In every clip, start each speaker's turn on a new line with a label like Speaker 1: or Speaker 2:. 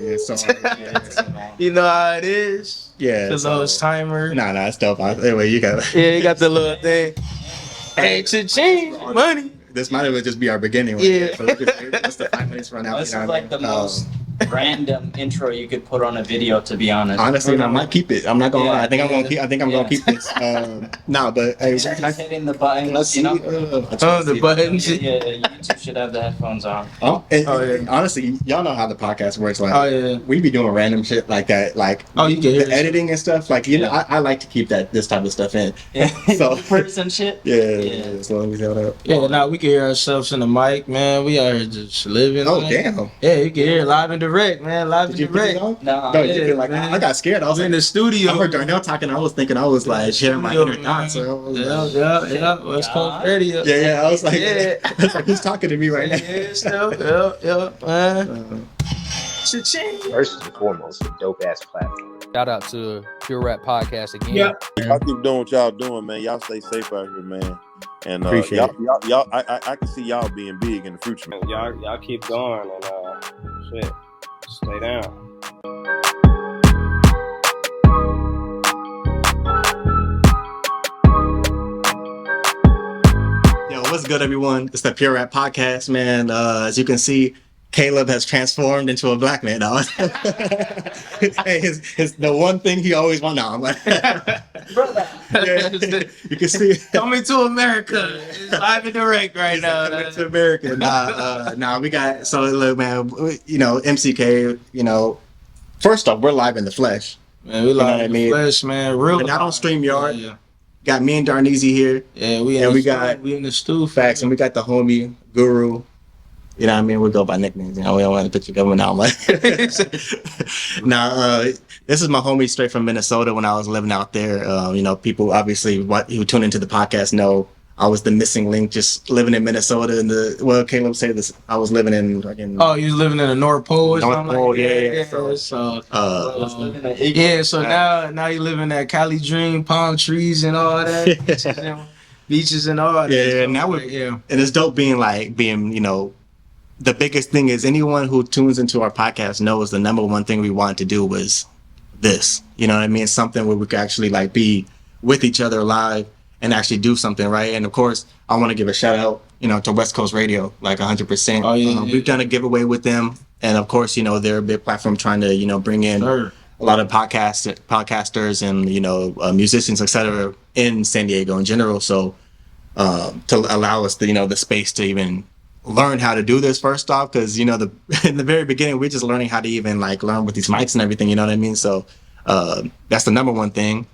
Speaker 1: yeah. So
Speaker 2: you know how it is.
Speaker 1: Yeah.
Speaker 2: The lowest timer.
Speaker 1: Nah, it's dope. Anyway, you got.
Speaker 2: Yeah, you got the little thing. Hey, cha-ching, money.
Speaker 1: This might as just be our beginning.
Speaker 2: Yeah.
Speaker 1: So once the 5 minutes run out,
Speaker 3: This is like the most random intro you could put on a video, to be honest.
Speaker 1: Honestly, I might keep it. I'm not gonna lie. I think I'm gonna keep this. But hey,
Speaker 3: just hitting the buttons.
Speaker 1: Let's see.
Speaker 2: The buttons.
Speaker 3: Yeah, YouTube should have the headphones on.
Speaker 1: And honestly, y'all know how the podcast works. Like, we be doing random shit like that. Like,
Speaker 2: you can hear
Speaker 1: the editing and stuff. Like, you know, I like to keep this type of stuff in.
Speaker 3: Yeah.
Speaker 1: So
Speaker 3: person shit.
Speaker 1: Yeah. As long as held up.
Speaker 2: Yeah, now we can hear ourselves in the mic, man. We are here just living.
Speaker 1: Oh, damn.
Speaker 2: Yeah, you can hear it live and direct, man. Live and direct.
Speaker 3: No,
Speaker 1: I got scared. I was
Speaker 2: in the studio.
Speaker 1: I heard Darnell talking. I was thinking I was like sharing my inner thoughts. So
Speaker 2: yeah. What's called radio?
Speaker 1: Yeah. I was like, who's talking to me right now?
Speaker 4: First and foremost, a dope ass platform.
Speaker 5: Shout out to Pure Rap Podcast again.
Speaker 6: Yeah. Y'all keep doing what y'all doing, man. Y'all stay safe out here, man. And
Speaker 1: Appreciate
Speaker 6: y'all, I can see y'all being big in the future, man.
Speaker 7: Y'all keep going and shit, stay down.
Speaker 1: Yo, what's good, everyone? It's the Pure Rap Podcast, man. As you can see, Caleb has transformed into a black man now. Hey, the one thing he always wanted. No, I'm like,
Speaker 3: brother.
Speaker 1: Yeah, you can see
Speaker 2: Coming to America. It's live and direct right now.
Speaker 1: Coming to America. We got, so look, man, you know, MCK, you know, first off, we're live in the flesh.
Speaker 2: Man, we live in the flesh, man. Real.
Speaker 1: We're not on StreamYard.
Speaker 2: Yeah.
Speaker 1: Got me and Darneezy here.
Speaker 2: Yeah, we in the stew.
Speaker 1: Facts, and we got the homie Guru. You know what I mean? We go by nicknames. You know, we don't want to put you going out. Like, this is my homie straight from Minnesota when I was living out there. You know, people obviously who tune into the podcast know I was the missing link, just living in Minnesota. Caleb said this. I was living in.
Speaker 2: Oh, you was living in the North Pole or something?
Speaker 1: Pole,
Speaker 2: like
Speaker 1: yeah.
Speaker 2: So now you live in that Cali dream, palm trees and all that, beaches and all that.
Speaker 1: Yeah, and now and it's dope being you know. The biggest thing is anyone who tunes into our podcast knows the number one thing we wanted to do was this. You know what I mean? Something where we could actually like be with each other live and actually do something, right? And of course, I want to give a shout out, you know, to West Coast Radio, like 100%.
Speaker 2: Oh, yeah.
Speaker 1: We've done a giveaway with them, and of course, you know, they're a big platform trying to, you know, bring in a lot of podcasters and, you know, musicians, etc. in San Diego in general. So to allow us the, you know, the space to even learn how to do this first off, because, you know, in the very beginning we're just learning how to even like learn with these mics and everything, you know what I mean? So that's the number one thing.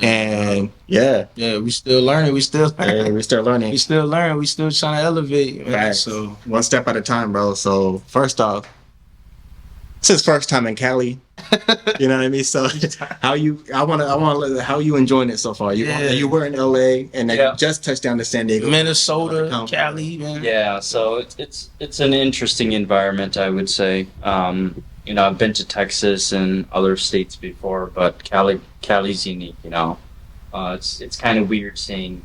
Speaker 1: And
Speaker 2: we still learning. We still learning.
Speaker 1: We still learning.
Speaker 2: We still trying to elevate.
Speaker 1: Right. So one step at a time, bro. So first off, it's his first time in Cali. You know what I mean? So how you enjoying it so far? You were in LA and then you just touched down to San Diego,
Speaker 2: Minnesota, Cali, man.
Speaker 3: Yeah, so it's an interesting environment, I would say. You know, I've been to Texas and other states before, but Cali's unique. You know, it's kind of weird seeing,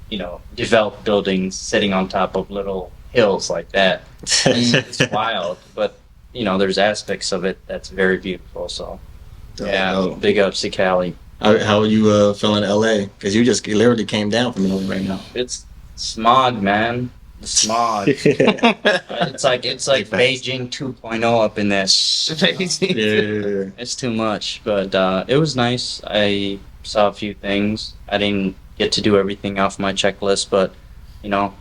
Speaker 3: you know, developed buildings sitting on top of little hills like that. It's wild, but you know, there's aspects of it that's very beautiful. So, big ups to Cali.
Speaker 1: How are you feeling in LA? Because you literally came down from LA right now.
Speaker 3: It's smog, man. The smog. It's like Beijing 2.0 up in there. It's too much, but it was nice. I saw a few things. I didn't get to do everything off my checklist, but you know,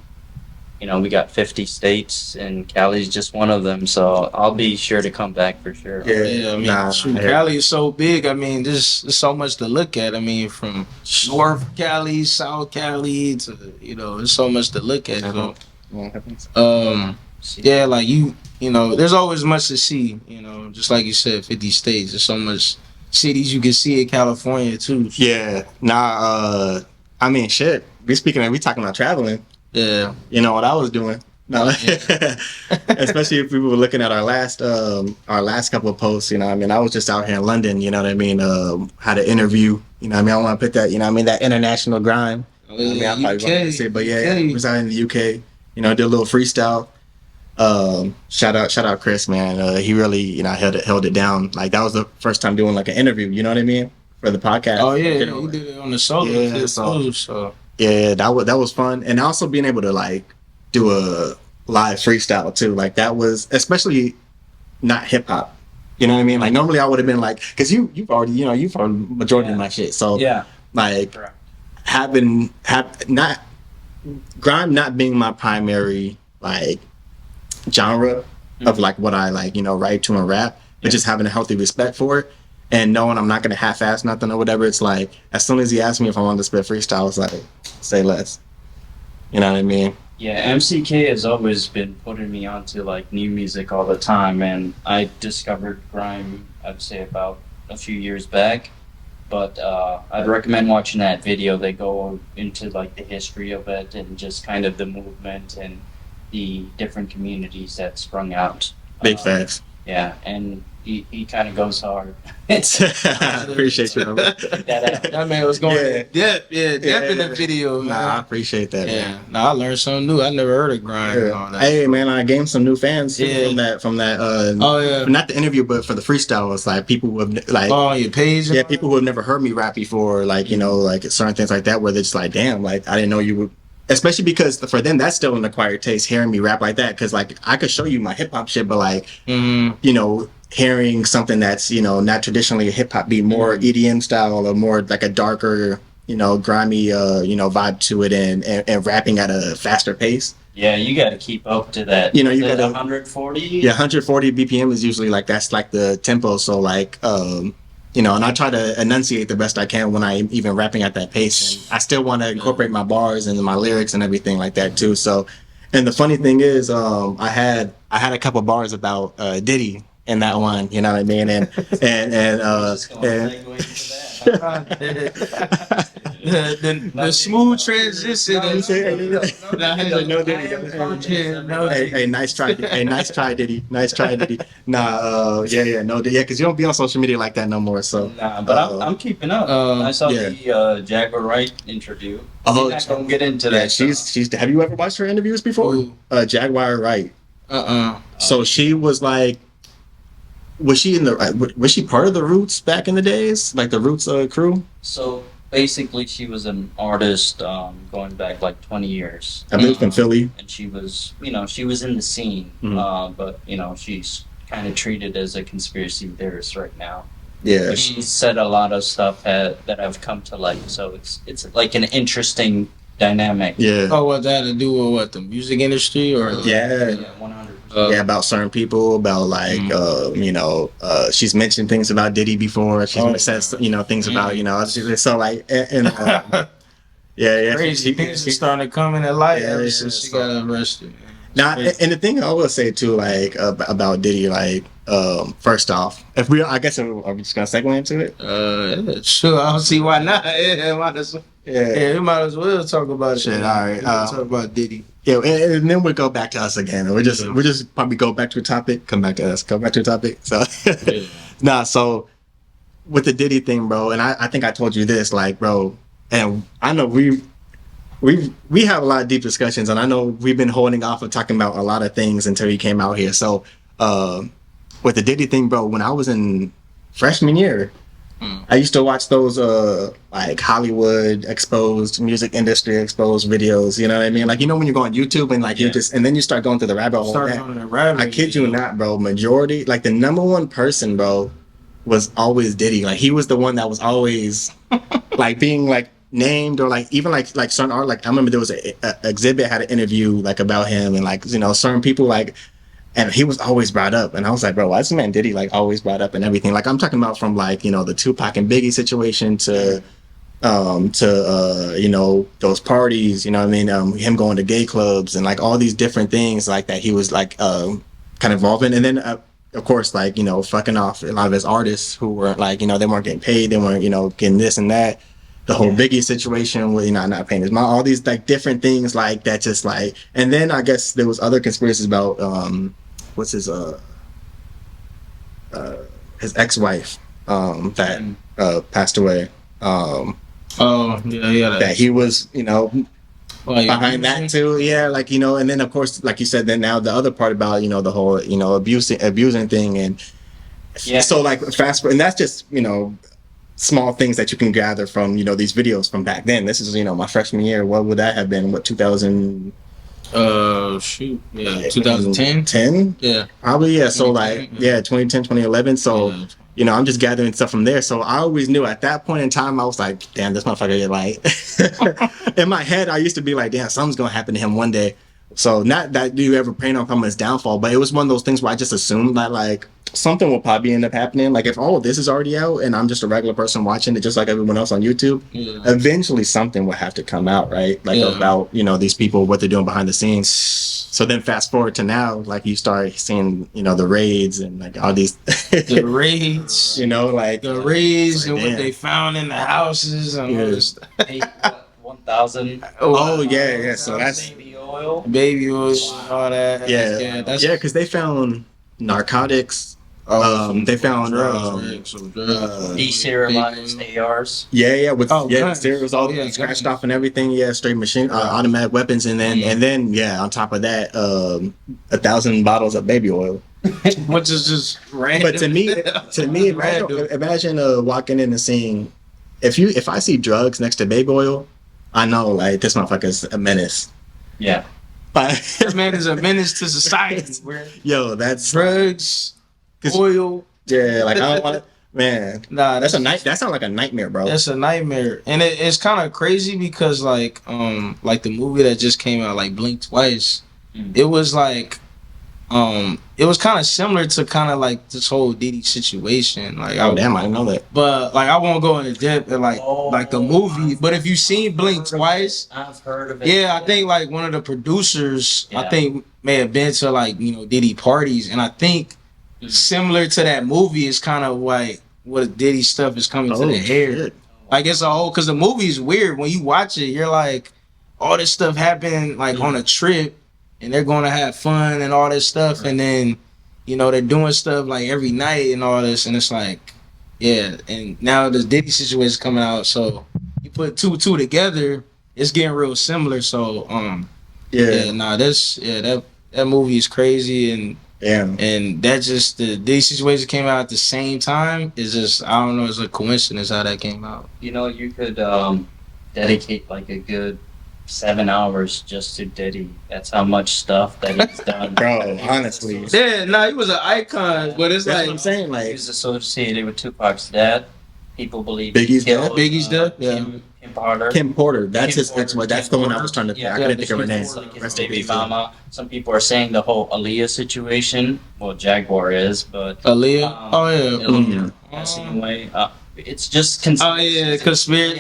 Speaker 3: we got 50 states, and Cali's just one of them. So I'll be sure to come back for sure.
Speaker 2: Yeah, I mean, Cali is so big. I mean, there's so much to look at. I mean, from North Cali, South Cali to, you know, there's so much to look at. So, like you know, there's always much to see. You know, just like you said, 50 states. There's so much cities you can see in California too.
Speaker 1: Yeah. I mean, shit. We talking about traveling.
Speaker 2: Yeah,
Speaker 1: you know what I was doing. No, especially if we were looking at our last couple of posts. You know, I mean, I was just out here in London. You know what I mean? Had an interview. You know, what I mean, I want to put that. You know, what I mean, that international grind. I mean, I probably won't say, but I was out in the UK. You know, did a little freestyle. shout out Chris, man. He really, you know, held it down. Like that was the first time doing like an interview. You know what I mean, for the podcast.
Speaker 2: Oh yeah,
Speaker 1: You know,
Speaker 2: he did it on the solo.
Speaker 1: Yeah,
Speaker 2: too,
Speaker 1: so-
Speaker 2: so
Speaker 1: yeah, that was fun, and also being able to like do a live freestyle too. Like that was especially not hip hop. You know what I mean? Like normally I would have been like, because you've already majority of my shit. So
Speaker 3: Yeah.
Speaker 1: like
Speaker 3: Correct.
Speaker 1: not grime not being my primary like genre of like what I like, you know, write to and rap, but just having a healthy respect for it and knowing I'm not gonna half-ass nothing or whatever. It's like as soon as he asked me if I wanted to spit freestyle, it's like say less. You know what I mean?
Speaker 3: Yeah, MCK has always been putting me onto like new music all the time, and I discovered grime, I'd say about a few years back. But I'd recommend watching that video. They go into like the history of it and just kind of the movement and the different communities that sprung out.
Speaker 1: Big facts.
Speaker 3: Yeah, and he kind of goes hard.
Speaker 1: I appreciate you.
Speaker 2: that man was going
Speaker 1: Yeah.
Speaker 2: depth in the video, man.
Speaker 1: Nah, I appreciate that.
Speaker 2: Yeah,
Speaker 1: Man.
Speaker 2: nah, I learned something new. I never heard of grime and all
Speaker 1: Yeah.
Speaker 2: that.
Speaker 1: Hey man, I gained some new fans too
Speaker 2: Yeah.
Speaker 1: from that.
Speaker 2: Oh yeah,
Speaker 1: Not the interview, but for the freestyle. It's like people who have like
Speaker 2: on your page. and
Speaker 1: yeah,
Speaker 2: all
Speaker 1: people who have never heard me rap before, like you know, like certain things like that, where they're just like, damn, like I didn't know you would. Especially because for them, that's still an acquired taste hearing me rap like that. Because like I could show you my hip hop shit, but like
Speaker 2: that? Mhm.
Speaker 1: you know, hearing something that's you know not traditionally a hip hop beat, more EDM style or more like a darker, you know, grimy, you know, vibe to it, and rapping at a faster pace.
Speaker 3: Yeah, you got to keep up to that.
Speaker 1: You know, you
Speaker 3: Is it
Speaker 1: gotta-
Speaker 3: 140.
Speaker 1: Yeah, 140 BPM is usually like that's like the tempo. So like, you know, and I try to enunciate the best I can when I'm even rapping at that pace. And I still want to incorporate my bars and my lyrics and everything like that too. So, and the funny thing is, I had a couple bars about Diddy in that one. You know what I mean? And
Speaker 3: Just gonna
Speaker 1: and
Speaker 3: segue into that.
Speaker 2: The smooth transition.
Speaker 1: Hey, nice try. Hey, nice try, Diddy. Nice try, Diddy. Nah, yeah, because you don't be on social media like that no more. So,
Speaker 3: Nah, but I'm keeping up. I saw
Speaker 1: yeah.
Speaker 3: the Jaguar Wright interview.
Speaker 1: Oh,
Speaker 3: We're not gonna get into
Speaker 1: yeah,
Speaker 3: that.
Speaker 1: she's. Have you ever watched her interviews before?
Speaker 2: Who?
Speaker 1: Jaguar Wright.
Speaker 2: Uh-uh.
Speaker 1: So she was like, was she part of the Roots back in the days, like the Roots crew?
Speaker 3: So basically, she was an artist going back like 20 years.
Speaker 1: I believe from Philly.
Speaker 3: And she was, you know, she was in the scene, but you know, she's kind of treated as a conspiracy theorist right now.
Speaker 1: Yeah,
Speaker 3: But she's said a lot of stuff that have come to light, so it's like an interesting dynamic.
Speaker 1: yeah,
Speaker 2: Oh, what that had to do with what, the music industry or?
Speaker 1: yeah.
Speaker 3: Yeah, 100%.
Speaker 1: Yeah, about certain people, about like, you know, she's mentioned things about Diddy before. She's said, you know, things about, you know, so like, yeah,
Speaker 2: Crazy things are starting to come in light
Speaker 1: Yeah,
Speaker 2: ever
Speaker 1: yeah,
Speaker 2: since she
Speaker 1: so-
Speaker 2: got arrested.
Speaker 1: Now, and the thing I will say too, like about Diddy, like, first off, are we just gonna segue into it?
Speaker 2: Yeah, sure. I don't see why not. Yeah, might as well. Yeah, we might as well talk about it.
Speaker 1: Shit, all right,
Speaker 2: We'll talk about Diddy.
Speaker 1: Yeah, and then we'll go back to us again. We're just probably go back to a topic, come back to us, come back to a topic. So, nah, so with the Diddy thing, bro, and I think I told you this, like, bro, and I know we have a lot of deep discussions, and I know we've been holding off of talking about a lot of things until he came out here. So, with the Diddy thing, bro, when I was in freshman year, I used to watch those like Hollywood exposed, music industry exposed videos. You know what I mean? Like, you know when you go on YouTube and like you just, and then you start going through the rabbit hole.
Speaker 2: Start
Speaker 1: Man,
Speaker 2: on the rabbit.
Speaker 1: I kid you not, bro. Majority, like the number one person, bro, was always Diddy. Like he was the one that was always like being like named, or like even like certain art. Like I remember there was a exhibit had an interview like about him, and like, you know, certain people like. And he was always brought up, and I was like, bro, why is this man Diddy like always brought up and everything? Like I'm talking about from like, you know, the Tupac and Biggie situation to you know, those parties, you know what I mean? Him going to gay clubs and like all these different things like that he was like kind of involved in. And then of course, like, you know, fucking off a lot of his artists who were like, you know, they weren't getting paid, they weren't, you know, getting this and that. The whole Biggie situation with, you know, not paying his mom, all these like different things like that, just like. And then I guess there was other conspiracies about what's his ex-wife that passed away.
Speaker 2: Oh, yeah.
Speaker 1: That he was, you know,
Speaker 2: Like,
Speaker 1: behind that too. Yeah, like and then of course, like you said, then now the other part about the whole abusing thing, and
Speaker 3: Yeah.
Speaker 1: so like fast forward, and that's just small things that you can gather from these videos from back then. This is my freshman year. What would that have been? What 2000?
Speaker 2: Shoot, yeah, 2010.
Speaker 1: 10?
Speaker 2: Yeah,
Speaker 1: Probably, yeah. So like
Speaker 2: 2010, yeah.
Speaker 1: 2010, 2011. So
Speaker 2: Yeah.
Speaker 1: I'm just gathering stuff from there. So I always knew at that point in time, I was like, damn, this motherfucker, like, in my head, I used to be like, damn, something's gonna happen to him one day. So not that you ever praying on his downfall, but it was one of those things where I just assumed that like something will probably end up happening. Like if all of this is already out and I'm just a regular person watching it, just like everyone else on YouTube, eventually something will have to come out, right? Like about these people, what they're doing behind the scenes. So then fast forward to now, like you start seeing the raids and like all these
Speaker 2: the raids,
Speaker 1: like
Speaker 2: the raids and
Speaker 1: like,
Speaker 2: what
Speaker 1: damn.
Speaker 2: they found in the houses and all this stuff.
Speaker 3: 1,000
Speaker 1: Oh yeah. So that's
Speaker 3: baby oil.
Speaker 2: Baby oil and all that.
Speaker 1: that's because they found narcotics. They found
Speaker 3: Deserialized ARs.
Speaker 1: with
Speaker 2: guns.
Speaker 1: stereos all scratched off and everything. Yeah, straight machine, automatic weapons, and then on top of that, 1,000 bottles of baby oil.
Speaker 2: Which is just random.
Speaker 1: But to me, imagine walking in and seeing if I see drugs next to baby oil, I know like this motherfucker's a menace.
Speaker 3: Yeah.
Speaker 2: This man is a menace to society.
Speaker 1: Yo, that's
Speaker 2: Drugs, oil.
Speaker 1: Yeah, like I don't want to. Man,
Speaker 2: Nah,
Speaker 1: that's a night. That sounds like a nightmare, bro.
Speaker 2: That's a nightmare, and it's kind of crazy because like the movie that just came out, like Blink Twice, it was like it was kind of similar to kind of like this whole Diddy situation. Like,
Speaker 1: damn, I didn't know that.
Speaker 2: But like I won't go into depth and like the movie. But if you've seen Blink Twice,
Speaker 3: I've heard of it.
Speaker 2: yeah, I think like one of the producers, I
Speaker 3: Yeah.
Speaker 2: think may have been to like Diddy parties, and I think similar to that movie is kind of like what Diddy stuff is coming to the air.
Speaker 1: Shit.
Speaker 2: Like it's a whole because the movie is weird when you watch it. You're like, all this stuff happened like on a trip, and they're going to have fun and all this stuff, and then they're doing stuff like every night and all this, and it's like, yeah. And now this Diddy situation coming out, so you put two together, it's getting real similar. So that movie is crazy, and that just the Diddy situation came out at the same time. It's just I don't know. It's a coincidence how that came out.
Speaker 3: You could dedicate like a good 7 hours just to Diddy. That's how much stuff that he's done.
Speaker 1: Bro, honestly.
Speaker 2: Yeah, he was an icon, but it's
Speaker 1: That's
Speaker 2: like
Speaker 1: what I'm saying.
Speaker 3: He
Speaker 1: Like
Speaker 3: was associated with Tupac's dad. People believe
Speaker 1: Biggie's
Speaker 3: he killed,
Speaker 2: Biggie's dad?
Speaker 3: Kim Porter.
Speaker 1: that's his
Speaker 3: Porter.
Speaker 1: ex-wife. That's the one I was trying to think.
Speaker 3: Yeah,
Speaker 1: I couldn't think of her
Speaker 3: Kim
Speaker 1: name.
Speaker 3: Porter, his
Speaker 1: Rest in
Speaker 3: baby
Speaker 1: peace.
Speaker 3: mama. Some people are saying the whole Aaliyah situation. Well, Jaguar is, but
Speaker 2: Aaliyah.
Speaker 3: passing away. It's just
Speaker 2: Conspiracy.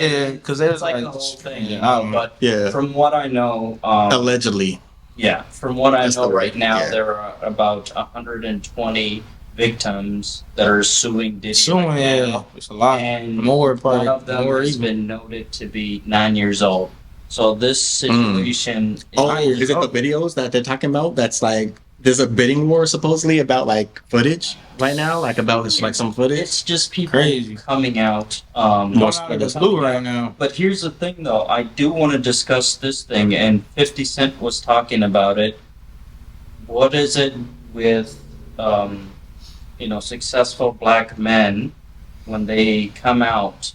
Speaker 2: Yeah, because
Speaker 3: it's like the whole thing.
Speaker 2: Yeah, I don't know.
Speaker 3: But
Speaker 1: Yeah.
Speaker 3: from what I know,
Speaker 1: Allegedly.
Speaker 3: yeah, from what I
Speaker 1: That's
Speaker 3: know
Speaker 1: the
Speaker 3: right
Speaker 1: right-
Speaker 3: now,
Speaker 1: yeah.
Speaker 3: there are about 120 victims that are suing Diddy.
Speaker 2: Soon,
Speaker 3: right
Speaker 2: yeah,
Speaker 3: now.
Speaker 2: it's a lot.
Speaker 3: And
Speaker 2: More
Speaker 3: one of them
Speaker 2: more
Speaker 3: has
Speaker 2: even.
Speaker 3: been noted to be 9 years old. So this situation.
Speaker 1: Oh, is it the videos that they're talking about? That's like there's a bidding war supposedly about like footage right now, like about like some footage.
Speaker 3: It's just people
Speaker 2: Crazy.
Speaker 3: coming out.
Speaker 2: Most of the blue right now.
Speaker 3: But here's the thing, though. I do want to discuss this thing, and 50 Cent was talking about it. What is it with, successful black men when they come out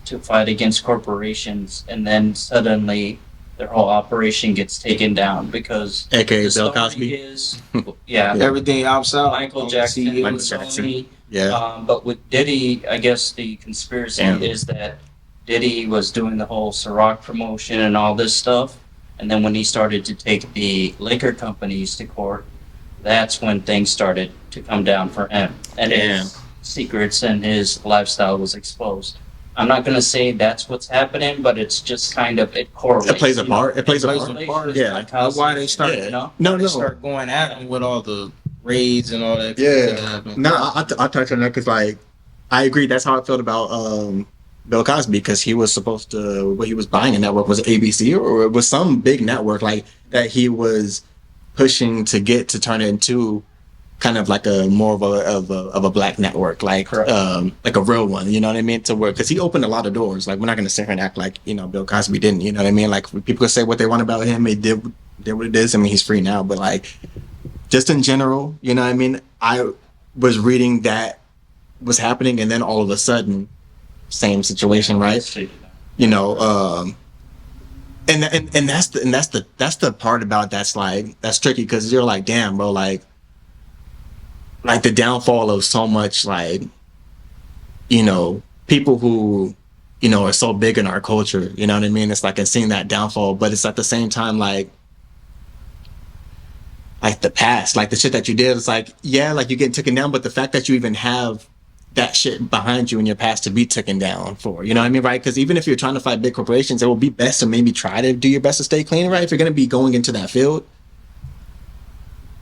Speaker 3: to fight against corporations, and then suddenly their whole operation gets taken down because
Speaker 1: AKA
Speaker 3: the
Speaker 1: Bill
Speaker 3: story
Speaker 1: Cosby.
Speaker 3: is, yeah,
Speaker 2: Everything outside.
Speaker 3: Michael Jackson,
Speaker 1: Michael
Speaker 3: Sony,
Speaker 1: Jackson. Yeah.
Speaker 3: but with Diddy, I guess the conspiracy
Speaker 1: Damn.
Speaker 3: is that Diddy was doing the whole Ciroc promotion and all this stuff, and then when he started to take the liquor companies to court, that's when things started to come down for him, and his secrets and his lifestyle was exposed. I'm not gonna say that's what's happening, but it's just kind of it correlates.
Speaker 1: It plays a
Speaker 3: you know?
Speaker 1: part. It plays a
Speaker 3: Correlates
Speaker 1: part.
Speaker 3: with
Speaker 1: Yeah.
Speaker 3: like
Speaker 2: That's why they start.
Speaker 1: Yeah.
Speaker 2: No,
Speaker 1: No.
Speaker 2: they start going at him with all the raids and all that.
Speaker 1: Yeah. No, I'll touch on that because, like, I agree. That's how I felt about Bill Cosby because he was supposed to, what he was buying a network was ABC or it was some big network like that he was pushing to get to turn it into kind of like a more of a black network, like a real one. You know what I mean? To work because he opened a lot of doors. Like we're not gonna sit here and act like Bill Cosby didn't. You know what I mean? Like people can say what they want about him. He did what it is. I mean, he's free now, but like just in general, you know what I mean? I was reading that was happening, and then all of a sudden, same situation, right? You know, and that's the part about that's tricky because you're like, damn, bro, like the downfall of so much people who are so big in our culture. You know what I mean? It's like and seeing that downfall, but it's at the same time like the past, like the shit that you did. It's like yeah, like you're getting taken down, but the fact that you even have that shit behind you in your past to be taken down for, you know what I mean, right? Because even if you're trying to fight big corporations, it will be best to maybe try to do your best to stay clean, right? If you're going to be going into that field.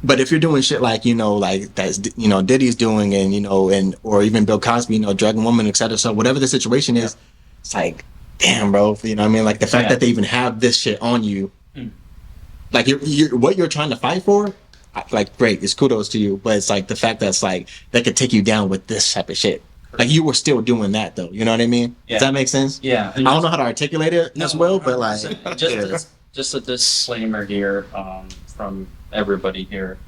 Speaker 1: But if you're doing shit like, like that's, Diddy's doing and, or even Bill Cosby, drugging women, et cetera. So whatever the situation is, it's like, damn, bro, you know what I mean? Like the fact that they even have this shit on you, like you're what you're trying to fight for, like great, it's kudos to you, but it's like the fact that it's like that could take you down with this type of shit. Like you were still doing that though, you know what I mean? Does that make sense?
Speaker 3: Yeah.
Speaker 1: I don't know how to articulate it as well, but like
Speaker 3: just a disclaimer here from everybody here.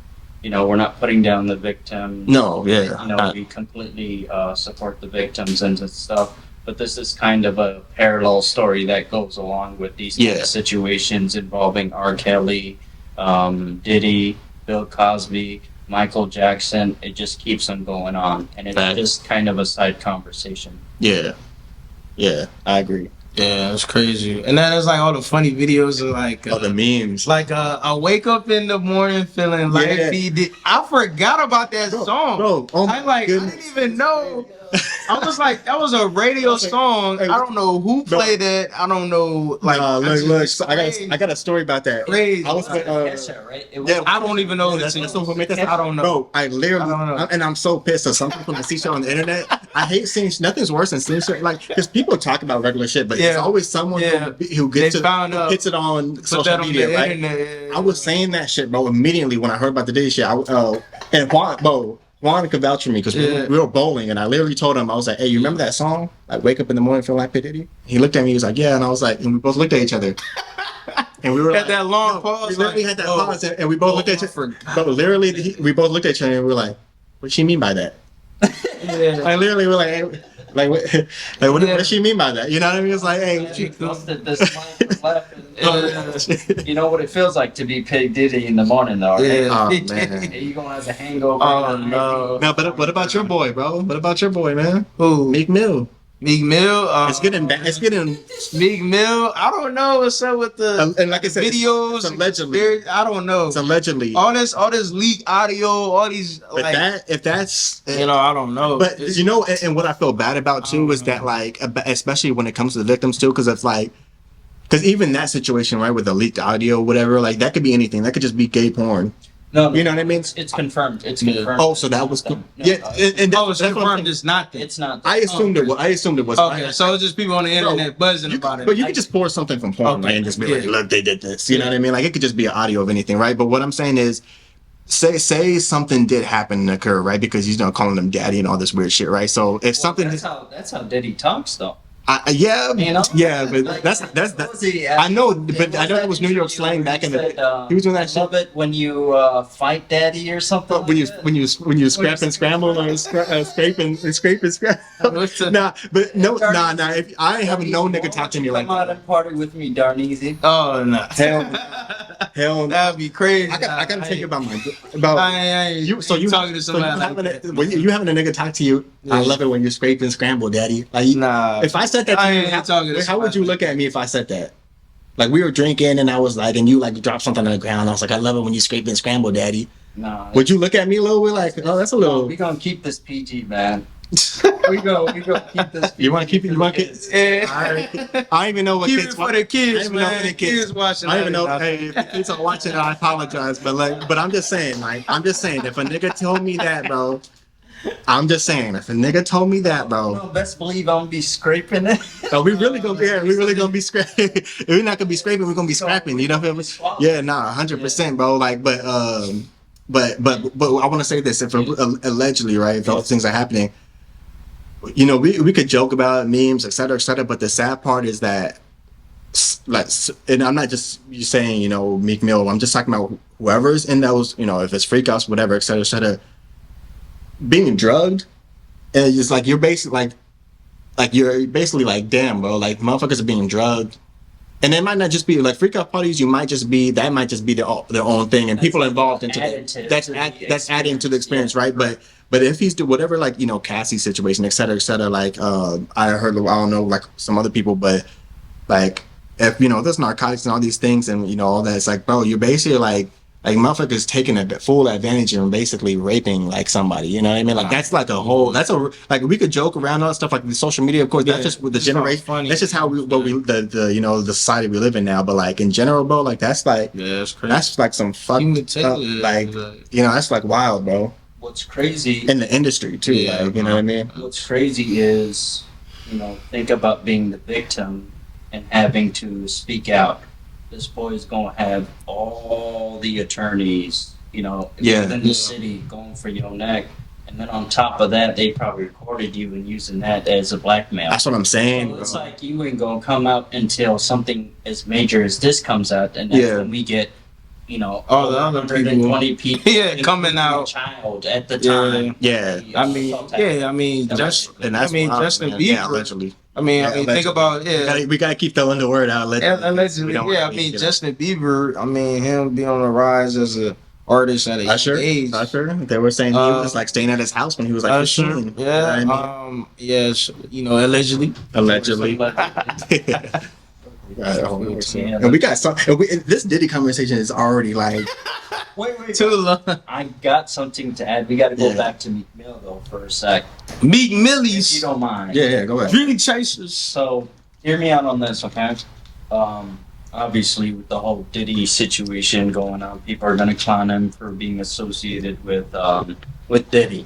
Speaker 3: We're not putting down the victim.
Speaker 1: No, yeah.
Speaker 3: We completely support the victims and stuff. But this is kind of a parallel story that goes along with these kind of situations involving R. Kelly, Diddy, Bill Cosby, Michael Jackson. It just keeps on going on, and it's just kind of a side conversation.
Speaker 1: Yeah, I agree.
Speaker 2: Yeah, it's crazy. And then there's like all the funny videos of like
Speaker 1: the memes.
Speaker 2: Like I wake up in the morning feeling like he did. I forgot about that song.
Speaker 1: Bro,
Speaker 2: I didn't even know. I was like, that was a radio song. I don't know who played it. I don't know. Like,
Speaker 1: look. I got a story about that.
Speaker 2: Crazy.
Speaker 1: I was
Speaker 3: right?
Speaker 2: I don't even know. I don't know.
Speaker 1: Bro, I literally, and I'm so pissed. So some people that see shit on the internet, I hate seeing. Nothing's worse than seeing shit like because people talk about regular shit, but there's always someone who gets it on social media, right? Internet. I was saying that shit, bro, immediately when I heard about the Diddy shit. And Juan could vouch for me because we were bowling, and I literally told him, I was like, "Hey, you remember that song? Like, wake up in the morning, feel like P. Diddy?" He looked at me, he was like, "Yeah," and I was like, and we both looked at each other, and we were
Speaker 2: had that long pause.
Speaker 1: We literally had that pause, and we both looked at each other. But literally, we both looked at each other, and we were like, "What does she mean by that?" I literally were like, hey, what does she mean by that? You know what I mean? It's like, hey,
Speaker 3: she posted this line from left. You know what it feels like to be P. Diddy in the morning, though. Right?
Speaker 1: Oh man,
Speaker 3: you gonna have a hangover.
Speaker 2: Oh no.
Speaker 1: No, but what about your boy, bro? What about your boy, man?
Speaker 2: Who?
Speaker 1: Meek Mill.
Speaker 2: Meek Mill.
Speaker 1: It's getting
Speaker 2: Meek Mill. I don't know what's up with the
Speaker 1: and like I said,
Speaker 2: videos.
Speaker 1: It's allegedly.
Speaker 2: I don't know.
Speaker 1: It's allegedly.
Speaker 2: All this leaked audio. All these.
Speaker 1: But
Speaker 2: like,
Speaker 1: if that's
Speaker 2: I don't know.
Speaker 1: But and what I feel bad about too is that like, especially when it comes to the victims too, because it's like, because even that situation, right, with the leaked audio, whatever, like that could be anything. That could just be gay porn.
Speaker 3: No,
Speaker 1: you know what I mean?
Speaker 3: It's confirmed. It's confirmed.
Speaker 1: Oh, so that was
Speaker 3: confirmed.
Speaker 1: and
Speaker 2: it's confirmed. It's not.
Speaker 3: It's not.
Speaker 1: I assumed it was.
Speaker 2: Okay, so it's just people on the internet buzzing about it.
Speaker 1: But you could just pour something from porn, right, and just be like, "Look, they did this." You know what I mean? Like it could just be an audio of anything, right? But what I'm saying is, say something did happen and occur, right? Because he's calling them daddy and all this weird shit, right? So if something,
Speaker 3: that's how Diddy talks, though.
Speaker 1: But that's I know, but I know it was New York slang back in the. He was doing that shit.
Speaker 3: I love it when you fight daddy or something.
Speaker 1: When you scrap and scramble or scrape and scramble. Nah. If I ain't having no nigga talk to me like that.
Speaker 3: Come out and party with me, darn easy.
Speaker 2: Oh no.
Speaker 1: Hell,
Speaker 2: that'd be crazy.
Speaker 1: I gotta think about you. So you
Speaker 2: talking to somebody
Speaker 1: you having a nigga talk to you. I love it when you scrape and scramble, daddy. Like,
Speaker 2: nah.
Speaker 1: If I said that to you, how would you look at me if I said that? Like we were drinking and I was like, and you like dropped something on the ground. I was like, I love it when you scrape and scramble, daddy.
Speaker 3: Nah.
Speaker 1: Would you look at me a little bit like, oh, that's a little?
Speaker 3: We gonna keep this PG, man. we go keep this.
Speaker 1: You want to keep it? You want kids?
Speaker 2: Yeah.
Speaker 1: I don't even know what
Speaker 2: keep
Speaker 1: kids
Speaker 2: it for the kids, man.
Speaker 1: The kids
Speaker 2: watching.
Speaker 1: I don't even know. Hey, if the kids are watching, I apologize, but I'm just saying, if a nigga told me that, bro. I'm just saying, if a nigga told me that, bro.
Speaker 3: No, best believe I'm gonna be scraping it.
Speaker 1: Oh, we really gonna be scraping. We're not gonna be scraping. We're gonna be scrapping. You know what I mean? Yeah, 100%, bro. Like, but I want to say this: if allegedly, right, if all those things are happening, you know, we could joke about memes, et cetera, but the sad part is that, like, and I'm not just you saying, you know, Meek Mill. I'm just talking about whoever's in those, you know, if it's freakouts, whatever, et cetera, being drugged, and it's like you're basically like you're basically like, damn, bro, like motherfuckers are being drugged. And it might not just be like freak out parties. You might just be that might just be their own thing, and people involved into that's adding to the experience, right? But if he's do whatever, like, you know, Cassie situation, et cetera, like I heard, I don't know, like some other people, but like if, you know, there's narcotics and all these things and, you know, all that, it's like, bro, you're basically like motherfuckers taking a full advantage and basically raping like somebody, you know what I mean? Like that's like a whole, that's a, like we could joke around all that stuff, like the social media, of course, that's just with the generation, that's just how the you know, the society we live in now. But like in general, bro, like that's like,
Speaker 2: that's crazy.
Speaker 1: that's like some fucked up, like, you know, that's like wild, bro.
Speaker 3: What's crazy
Speaker 1: in the industry too, like, you know what I mean?
Speaker 3: What's crazy is, you know, think about being the victim and having to speak out. This boy is gonna have all the attorneys, you know, within the city going for your neck, and then on top of that, they probably recorded you and using that as a blackmail.
Speaker 1: That's what I'm saying.
Speaker 3: So it's like you ain't gonna come out until something as major as this comes out, and that's when we get, you know,
Speaker 2: all the other
Speaker 3: 120 people,
Speaker 2: coming out.
Speaker 3: Child at the time,
Speaker 2: I mean, Justin Bieber,
Speaker 1: yeah, allegedly.
Speaker 2: I mean, think about
Speaker 1: we gotta keep throwing the word out.
Speaker 2: Allegedly, I mean, Justin Bieber. I mean, him being on the rise as a artist at a young age.
Speaker 1: Usher. They were saying he was like staying at his house when he was like 15.
Speaker 2: Yeah.
Speaker 1: You know what I mean?
Speaker 2: Yes. You know, allegedly.
Speaker 1: And we got some. This Diddy conversation is already like
Speaker 3: wait,
Speaker 2: too long.
Speaker 3: I got something to add. We got to go back to Meek Mill though for a sec.
Speaker 2: Meek Millies,
Speaker 3: if you don't mind.
Speaker 1: Yeah, go ahead.
Speaker 2: Dream Chasers.
Speaker 3: So hear me out on this, okay? Obviously, with the whole Diddy situation going on, people are gonna clown him for being associated with Diddy.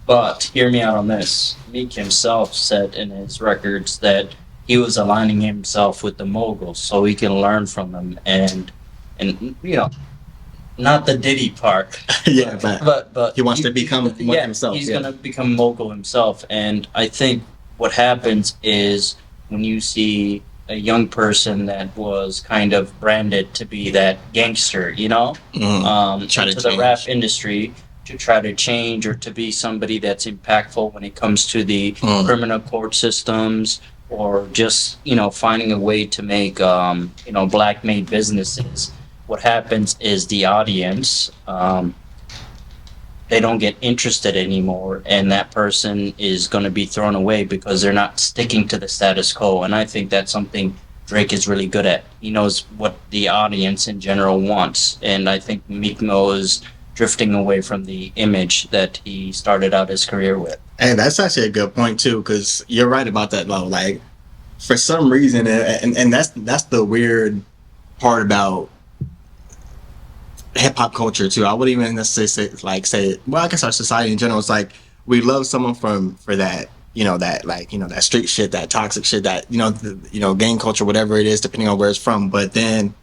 Speaker 3: But hear me out on this. Meek himself said in his records that he was aligning himself with the moguls so he can learn from them, and you know, not the Diddy part. but
Speaker 1: he wants to become one himself.
Speaker 3: He's gonna become mogul himself, and I think what happens is when you see a young person that was kind of branded to be that gangster, you know, into the rap industry, to try to change or to be somebody that's impactful when it comes to the criminal court systems, or just, you know, finding a way to make, you know, black-made businesses. What happens is the audience, they don't get interested anymore, and that person is going to be thrown away because they're not sticking to the status quo. And I think that's something Drake is really good at. He knows what the audience in general wants, and I think Meek Mill is drifting away from the image that he started out his career with.
Speaker 1: And that's actually a good point too, because you're right about that, though. Like, for some reason, and that's the weird part about hip hop culture too. I wouldn't even necessarily say, well, I guess our society in general is like, we love someone for that, you know, that, like, you know, that street shit, that toxic shit, that, you know, gang culture, whatever it is, depending on where it's from. But then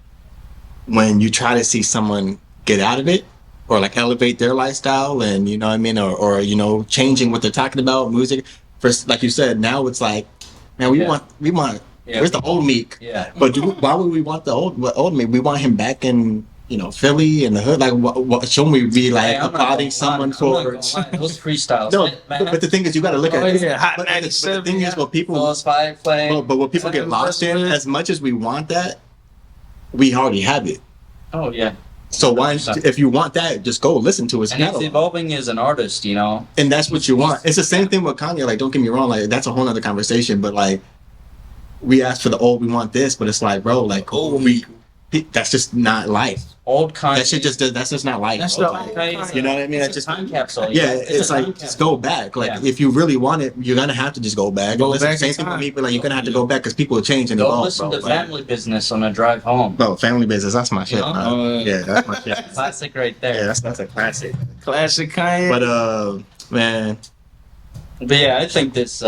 Speaker 1: when you try to see someone get out of it, or like elevate their lifestyle, and, you know what I mean, or you know, changing what they're talking about, music, for, like you said, now it's like, man, we want where's the old Meek? But why would we want the old Meek? We want him back in, you know, Philly and the hood. Like, what shouldn't we be like applauding someone for
Speaker 3: those freestyles?
Speaker 1: No, but the thing is, you got to look at it.
Speaker 2: Hot
Speaker 1: But
Speaker 2: 97.
Speaker 1: the thing is, what people but what people get lost in, as much as we want that, we already have it.
Speaker 3: Oh yeah.
Speaker 1: So why, if you want that, just go listen to his
Speaker 3: and
Speaker 1: catalog.
Speaker 3: it's evolving as an artist, you know.
Speaker 1: And that's what you want. It's the same thing with Kanye. Like, don't get me wrong. Like, that's a whole other conversation. But like, we ask for the old, we want this. But it's like, bro, like, that's just not life.
Speaker 3: Old Kanye.
Speaker 1: That shit that's just not life.
Speaker 2: That's
Speaker 1: bro.
Speaker 2: the old Kanye.
Speaker 1: You know what I mean?
Speaker 3: It's
Speaker 1: That's just
Speaker 3: time capsule.
Speaker 1: yeah. It's like, just go back. Like, if you really want it, you're gonna have to just go back.
Speaker 2: Go
Speaker 1: Listen,
Speaker 2: back
Speaker 1: same
Speaker 2: in
Speaker 1: thing with
Speaker 2: time.
Speaker 1: me. But like, you're gonna have to go back because people will change and
Speaker 3: Go
Speaker 1: evolve.
Speaker 3: listen
Speaker 1: bro.
Speaker 3: to Family Business on a drive home.
Speaker 1: Bro, Family Business. That's my shit. Bro. Yeah, that's my shit.
Speaker 3: Classic right there.
Speaker 1: Yeah, that's a classic.
Speaker 2: Classic Kanye.
Speaker 1: But man.
Speaker 3: But yeah, I think this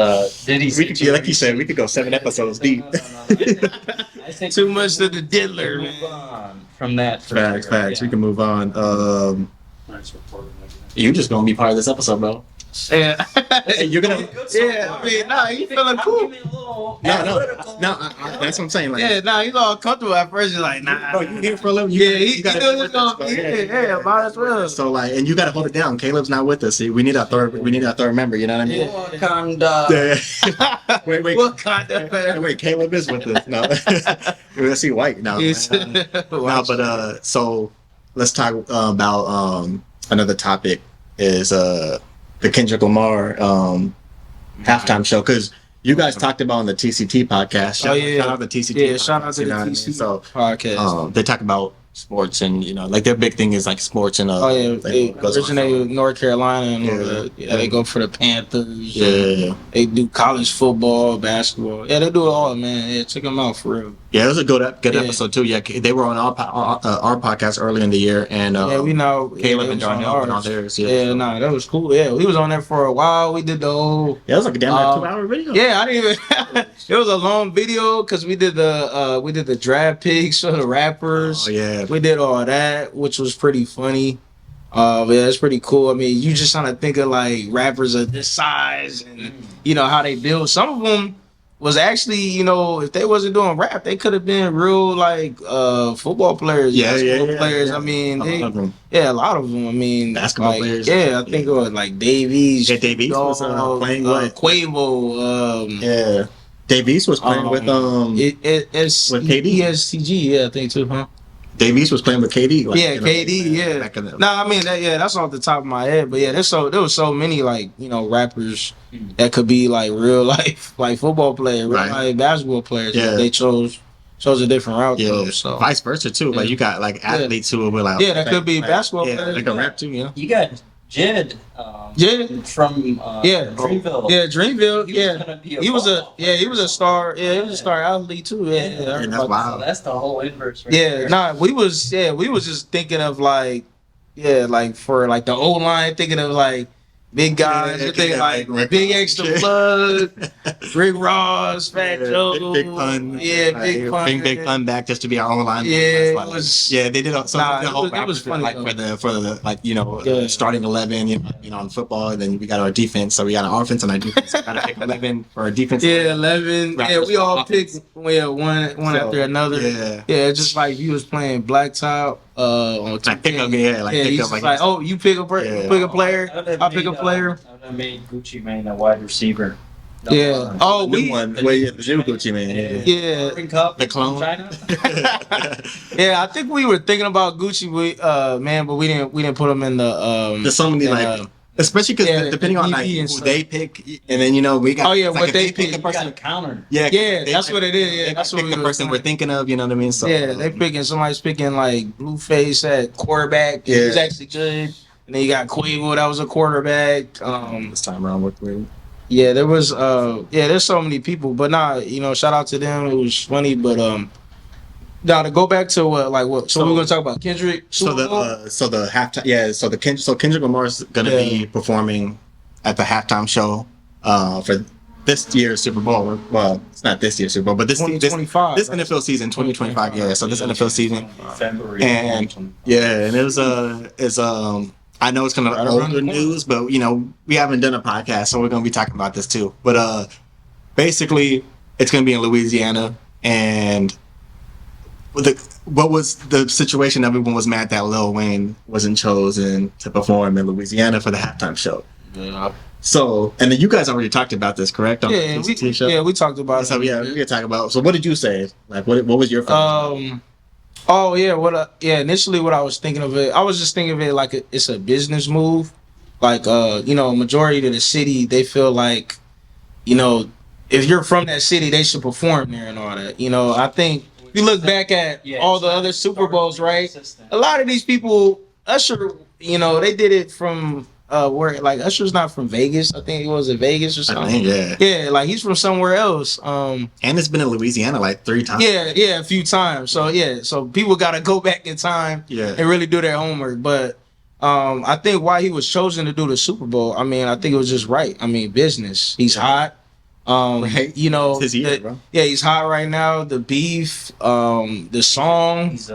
Speaker 3: Diddy.
Speaker 1: We could, like you said, we could go 7 episodes deep.
Speaker 3: I think
Speaker 2: too much to the diddler.
Speaker 3: Move on from that.
Speaker 1: Facts. We can move on. You just gonna be part of this episode, bro.
Speaker 2: Yeah.
Speaker 1: You're gonna.
Speaker 2: Yeah, I mean, nah, you feeling cool.
Speaker 1: No. That's what I'm saying. Like,
Speaker 2: Yeah, nah, he's all comfortable at first. You're like, nah.
Speaker 1: bro, you here for a little.
Speaker 2: Yeah, he
Speaker 1: gotta
Speaker 2: knows
Speaker 1: be
Speaker 2: it's
Speaker 1: with us,
Speaker 2: gonna
Speaker 1: bro.
Speaker 2: be. Yeah, might as well.
Speaker 1: So like, and you gotta hold it down. Caleb's not with us. See, we need our third. We need our third member. You know what I mean?
Speaker 3: Wakanda.
Speaker 1: Yeah. wait.
Speaker 2: What kind of man?
Speaker 1: Wait, Caleb is with us. No, let's see White. No,
Speaker 2: Yes.
Speaker 1: no, but so let's talk about another topic is the Kendrick Lamar halftime show, because you guys talked about on the TCT podcast. Shout out the TCT.
Speaker 2: Yeah, shout out to the
Speaker 1: you know what I mean?
Speaker 2: TCT
Speaker 1: So
Speaker 2: podcast.
Speaker 1: they talk about sports, and you know, like their big thing is like sports and
Speaker 2: They originate with North Carolina, and they go for the Panthers.
Speaker 1: Yeah.
Speaker 2: They do college football, basketball. Yeah, they do it all, man. Yeah, check them out for real.
Speaker 1: Yeah, it was a good
Speaker 2: Yeah.
Speaker 1: episode too. Yeah, they were on our podcast earlier in the year, and
Speaker 2: We know
Speaker 1: Caleb
Speaker 2: they
Speaker 1: and
Speaker 2: was on
Speaker 1: Darnell went on
Speaker 2: ours.
Speaker 1: theirs.
Speaker 2: Yeah, nah, that was cool. Yeah, we was on there for a while. We did the whole.
Speaker 1: Yeah, it was like a damn 2-hour video.
Speaker 2: Yeah, I didn't even. It was a long video because we did the draft picks for the rappers.
Speaker 1: Oh yeah.
Speaker 2: We did all that, which was pretty funny. Yeah, it's pretty cool. I mean, you just trying to think of like rappers of this size and you know how they build. Some of them was actually, you know, if they wasn't doing rap, they could have been real like football players, basketball players. I mean,
Speaker 1: A lot of them.
Speaker 2: a lot of them. I mean,
Speaker 1: Basketball
Speaker 2: like,
Speaker 1: players.
Speaker 2: Yeah, I think it was like Davies.
Speaker 1: Yeah, Davies was playing with
Speaker 2: Quavo.
Speaker 1: Yeah, Davies was playing with
Speaker 2: It's
Speaker 1: with KD?
Speaker 2: ESTG, yeah, I think too, huh?
Speaker 1: Davies was playing with KD. Like,
Speaker 2: Yeah,
Speaker 1: you know,
Speaker 2: KD, yeah.
Speaker 1: back in the-
Speaker 2: No, I mean that's off the top of my head, but yeah, there was so many like, you know, rappers that could be like real life like football players, real
Speaker 1: Right.
Speaker 2: life basketball players.
Speaker 1: Yeah.
Speaker 2: They chose a different route
Speaker 1: Yeah,
Speaker 2: though. So
Speaker 1: vice versa too. Like
Speaker 2: Yeah.
Speaker 1: you got like athletes who were like,
Speaker 2: Yeah, that could be
Speaker 1: like,
Speaker 2: basketball
Speaker 1: Yeah,
Speaker 2: players.
Speaker 1: they can rap too. You know.
Speaker 3: You got Jed.
Speaker 2: Yeah.
Speaker 3: From Dreamville.
Speaker 2: Yeah, Dreamville.
Speaker 3: He was
Speaker 2: Yeah,
Speaker 3: gonna be
Speaker 2: he was a
Speaker 3: football
Speaker 2: he was a star. Yeah, he was a star athlete too. Yeah,
Speaker 1: And that's
Speaker 3: So
Speaker 1: wild.
Speaker 3: that's the whole inverse. Right
Speaker 2: Yeah,
Speaker 3: there.
Speaker 2: nah, we was just thinking of like, like for like the O line, thinking of like big guys,
Speaker 1: Yeah,
Speaker 2: we're thinking
Speaker 1: yeah,
Speaker 2: like
Speaker 1: like Rick
Speaker 2: big
Speaker 1: Ross.
Speaker 2: extra plug, Rick Ross, Fat
Speaker 1: Yeah,
Speaker 2: Joe,
Speaker 1: big pun.
Speaker 2: yeah, big pun,
Speaker 1: Bring big pun back just to be our own line.
Speaker 2: Yeah,
Speaker 1: That's
Speaker 2: it
Speaker 1: like-
Speaker 2: was-
Speaker 1: Yeah, they did. So
Speaker 2: Nah,
Speaker 1: the
Speaker 2: it
Speaker 1: whole
Speaker 2: was
Speaker 1: rappers
Speaker 2: funny,
Speaker 1: like
Speaker 2: though.
Speaker 1: for the like you know
Speaker 2: Yeah.
Speaker 1: starting 11. You know, in football, and then we got our defense. So we got our offense and our defense. So we gotta pick 11 for our defense.
Speaker 2: Yeah, 11. Yeah,
Speaker 1: Rappers
Speaker 2: we all
Speaker 1: for
Speaker 2: picked one
Speaker 1: So,
Speaker 2: after another.
Speaker 1: Yeah.
Speaker 2: Yeah, just like you was playing Blacktop on
Speaker 1: Like pick up, yeah, like
Speaker 2: yeah,
Speaker 1: pick
Speaker 2: he's
Speaker 1: up,
Speaker 2: just like, oh, you pick a
Speaker 1: Yeah.
Speaker 2: pick a player,
Speaker 3: I would have
Speaker 2: I pick a
Speaker 3: made,
Speaker 2: player.
Speaker 3: I would have made Gucci Mane a wide receiver.
Speaker 2: Yeah. Oh,
Speaker 1: new
Speaker 2: we.
Speaker 1: one. Wait, yeah, the new Gucci man. Yeah.
Speaker 2: Yeah.
Speaker 3: Urban Cup.
Speaker 1: The clone.
Speaker 3: China.
Speaker 2: Yeah, I think we were thinking about Gucci, man, but we didn't put him in the.
Speaker 1: There's so many
Speaker 2: in,
Speaker 1: like, especially because
Speaker 2: yeah,
Speaker 1: depending on like
Speaker 2: DP
Speaker 1: who
Speaker 2: and stuff.
Speaker 1: they pick, and then you know we got.
Speaker 2: Oh, yeah,
Speaker 1: it's like
Speaker 2: what
Speaker 1: if
Speaker 2: they
Speaker 1: pick
Speaker 2: pick.
Speaker 1: a
Speaker 3: You got
Speaker 1: person.
Speaker 3: a counter.
Speaker 1: Yeah,
Speaker 2: Yeah,
Speaker 1: they
Speaker 2: that's
Speaker 1: pick-
Speaker 2: what it is. Yeah,
Speaker 1: they
Speaker 2: that's
Speaker 1: pick
Speaker 2: what we
Speaker 1: the
Speaker 2: were
Speaker 1: person
Speaker 2: saying.
Speaker 1: we're thinking of. You know what I mean? So
Speaker 2: Yeah, they picking somebody's picking like Blueface at quarterback.
Speaker 1: Yeah.
Speaker 2: He's actually good. And then you got Quavo that was a quarterback.
Speaker 1: this time around with
Speaker 2: Yeah, there was there's so many people, but nah, you know, shout out to them. It was funny, but now to go back to what so we're gonna talk about Kendrick.
Speaker 1: so
Speaker 2: Super Bowl?
Speaker 1: the halftime so Kendrick Lamar's gonna be performing at the halftime show for this year's Super Bowl. Well, it's not this year's Super Bowl, but this
Speaker 2: 2025.
Speaker 1: this NFL season 2025. Yeah, so this NFL season.
Speaker 3: February.
Speaker 1: And yeah, and it was I know it's kind of
Speaker 2: Right around
Speaker 1: older
Speaker 2: the corner.
Speaker 1: news, but you know we haven't done a podcast, so we're gonna be talking about this too. But basically, it's gonna be in Louisiana, and what was the situation? Everyone was mad that Lil Wayne wasn't chosen to perform in Louisiana for the halftime show.
Speaker 2: Yeah,
Speaker 1: So, and then you guys already talked about this, correct? On
Speaker 2: yeah,
Speaker 1: the TCT show.
Speaker 2: we talked about
Speaker 1: So
Speaker 2: it.
Speaker 1: yeah, we can talk about. So what did you say? Like, what was your feeling?
Speaker 2: Oh yeah, initially what I was thinking of it, I was just thinking of it like it's a business move. Like you know, majority of the city, they feel like, you know, if you're from that city, they should perform there and all that. You know, I think if you look back at all the other Super Bowls, right? A lot of these people, Usher, you know, they did it from where like Usher's not from Vegas. I think it was in Vegas or
Speaker 1: I
Speaker 2: something.
Speaker 1: think, yeah.
Speaker 2: Yeah, like he's from somewhere else.
Speaker 1: And it's been in Louisiana like 3 times.
Speaker 2: Yeah, a few times. So yeah, so people got to go back in time
Speaker 1: Yeah.
Speaker 2: and really do their homework. But I think why he was chosen to do the Super Bowl, I mean, I think it was just right. I mean, business. He's hot.
Speaker 1: Right.
Speaker 2: You know,
Speaker 1: It's his year, bro.
Speaker 2: yeah, he's hot right now. The beef, the song.
Speaker 3: He's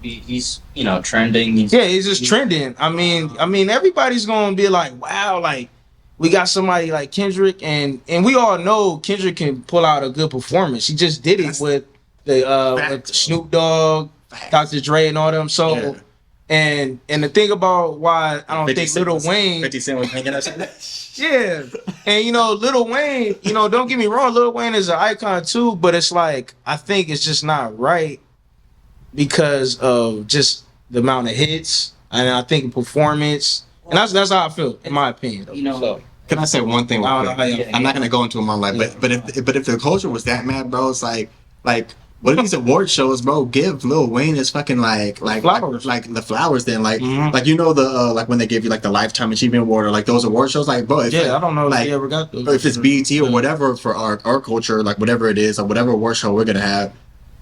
Speaker 3: he's trending.
Speaker 2: He's just trending. I mean, everybody's gonna be like, wow, like we got somebody like Kendrick, and we all know Kendrick can pull out a good performance. He just did it with with Snoop Dogg, Dr. Dre, and all them. So. Yeah. And the thing about why I don't think Lil Wayne
Speaker 1: 50 Cent was hanging out.
Speaker 2: Yeah. And Lil Wayne, don't get me wrong, Lil Wayne is an icon too, but it's like I think it's just not right because of just the amount of hits, and I think performance, and that's how I feel in my opinion. So.
Speaker 1: Can I say one thing? I'm not gonna go into my life, but if the culture was that mad, bro, it's like what are these award shows, bro? Give Lil Wayne his fucking like
Speaker 2: flowers.
Speaker 1: like the flowers. Then like the like when they give you like the Lifetime Achievement Award or like those award shows, like bro. If,
Speaker 2: I don't know if you ever got those.
Speaker 1: Or if it's BET or whatever for our culture, like whatever it is, or whatever award show we're gonna have,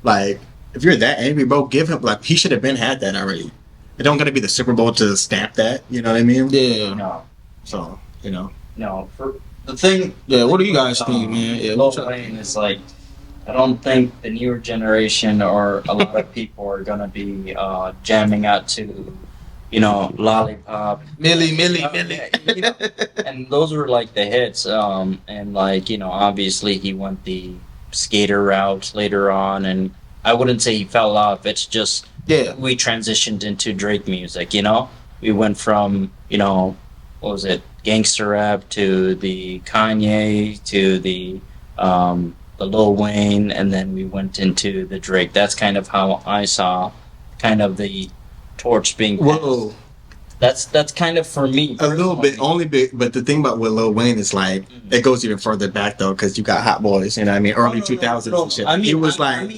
Speaker 1: like if you're that angry, bro, give him like he should have been had that already. It don't gotta be the Super Bowl to stamp that. You know what I mean?
Speaker 2: Yeah.
Speaker 3: No.
Speaker 1: So
Speaker 3: No. For the thing.
Speaker 2: Yeah. What do you guys think, man? Yeah.
Speaker 3: Lil Wayne is like. I don't think the newer generation or a lot of people are gonna be jamming out to, Lollipop,
Speaker 2: Millie.
Speaker 3: And those were like the hits. And like obviously he went the skater route later on, and I wouldn't say he fell off. It's just we transitioned into Drake music. We went from what was it, gangster rap to the Kanye to the Lil Wayne, and then we went into the Drake. That's kind of how I saw kind of the torch being passed.
Speaker 1: Whoa.
Speaker 3: That's kind of for me.
Speaker 1: A little bit, only bit, but the thing about with Lil Wayne is like it goes even further back though, because you got Hot Boys, early 2000s and shit.
Speaker 3: I mean,
Speaker 1: he was
Speaker 3: when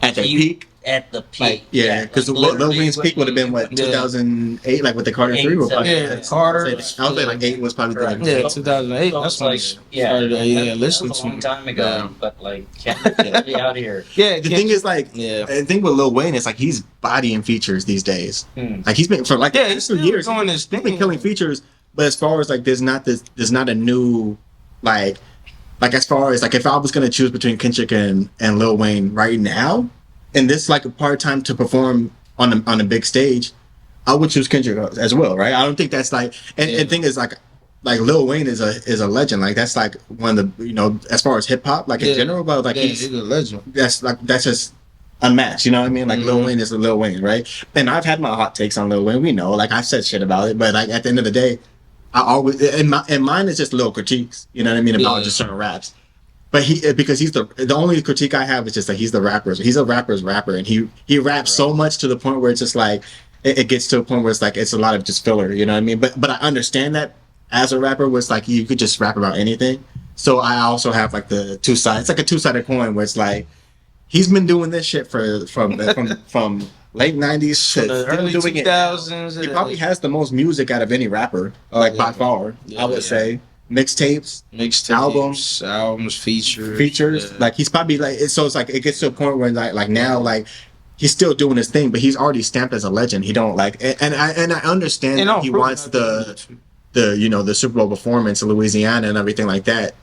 Speaker 1: at the peak.
Speaker 3: At the peak,
Speaker 1: because Lil Wayne's peak would have been 2008, like with the Carter 3 or
Speaker 2: Carter.
Speaker 1: I would say like 8 was probably like
Speaker 2: 2008.
Speaker 3: So
Speaker 2: that's
Speaker 3: like
Speaker 2: listening
Speaker 3: a
Speaker 2: to
Speaker 3: long time ago, but like can't be out here.
Speaker 1: The thing is like the thing with Lil Wayne is like he's bodying features these days. Like he's been for like the past 2 years
Speaker 2: doing this thing.
Speaker 1: He's been killing features, but as far as like there's not a new like as far as like if I was gonna choose between Kendrick and Lil Wayne right now. And this like a part time to perform on a big stage, I would choose Kendrick as well, right? I don't think that's like and the thing is like Lil Wayne is a legend. Like that's like one of the as far as hip hop in general, but like he's
Speaker 2: a legend.
Speaker 1: That's just unmatched. You know what I mean? Like Lil Wayne is Lil Wayne, right? And I've had my hot takes on Lil Wayne. We know, like I've said shit about it, but like at the end of the day, I always and mine is just little critiques. You know what I mean about just certain raps. But because he's the only critique I have is just that he's the rapper. He's a rapper's rapper, and he raps so much to the point where it's just like it gets to a point where it's like it's a lot of just filler. You know what I mean? But I understand that as a rapper, where it's like you could just rap about anything. So I also have like the two sides. It's like a two-sided coin where it's like he's been doing this shit from late 90s to
Speaker 2: the early 2000s.
Speaker 1: He probably has the most music out of any rapper, like by far. I would say. Mixtapes, albums, features. Like he's probably like so. It's like it gets to a point where like now like he's still doing his thing, but he's already stamped as a legend. He don't like and I understand that he wants the Super Bowl performance in Louisiana and everything like that.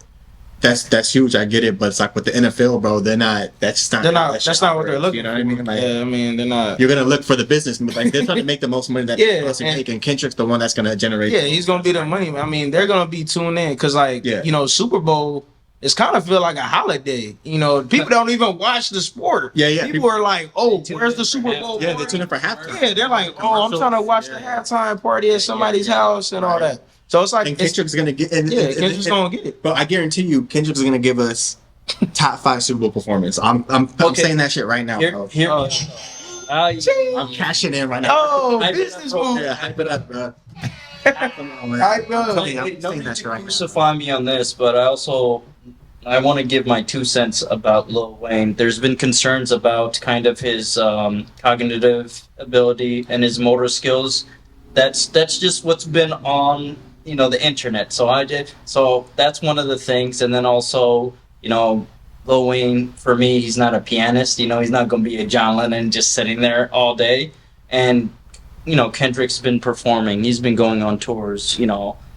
Speaker 1: That's huge. I get it, but it's like with the NFL, bro. They're not. That's not
Speaker 2: what they're looking.
Speaker 1: You know what I mean? Like,
Speaker 2: they're not.
Speaker 1: You're gonna look for the business. Like they're trying to make the most money that they possibly make, and Kendrick's the one that's gonna generate.
Speaker 2: Yeah, he's gonna be the money. I mean, they're gonna be tuned in because, Super Bowl. It's kind of feel like a holiday. People don't even watch the sport. People are like, "Oh, where's the Super Bowl?"
Speaker 1: Yeah, they tune in for halftime.
Speaker 2: Yeah, they're like, "Oh, I'm trying to watch the halftime party at somebody's house and all that." So it's like
Speaker 1: Kendrick's gonna get
Speaker 2: Kendrick's gonna get it.
Speaker 1: But I guarantee you, Kendrick's gonna give us top 5 Super Bowl performance. I'm saying that shit right now, bro. I'm cashing in right now.
Speaker 2: Oh, business move.
Speaker 1: Yeah, hype it up, bro.
Speaker 3: Don't crucify me on this, but I want to give my 2 cents about Lil Wayne. There's been concerns about kind of his cognitive ability and his motor skills. That's just what's been on the internet. So that's one of the things. And then also Lil Wayne, for me, he's not a pianist. He's not going to be a John Lennon just sitting there all day. And Kendrick's been performing. He's been going on tours.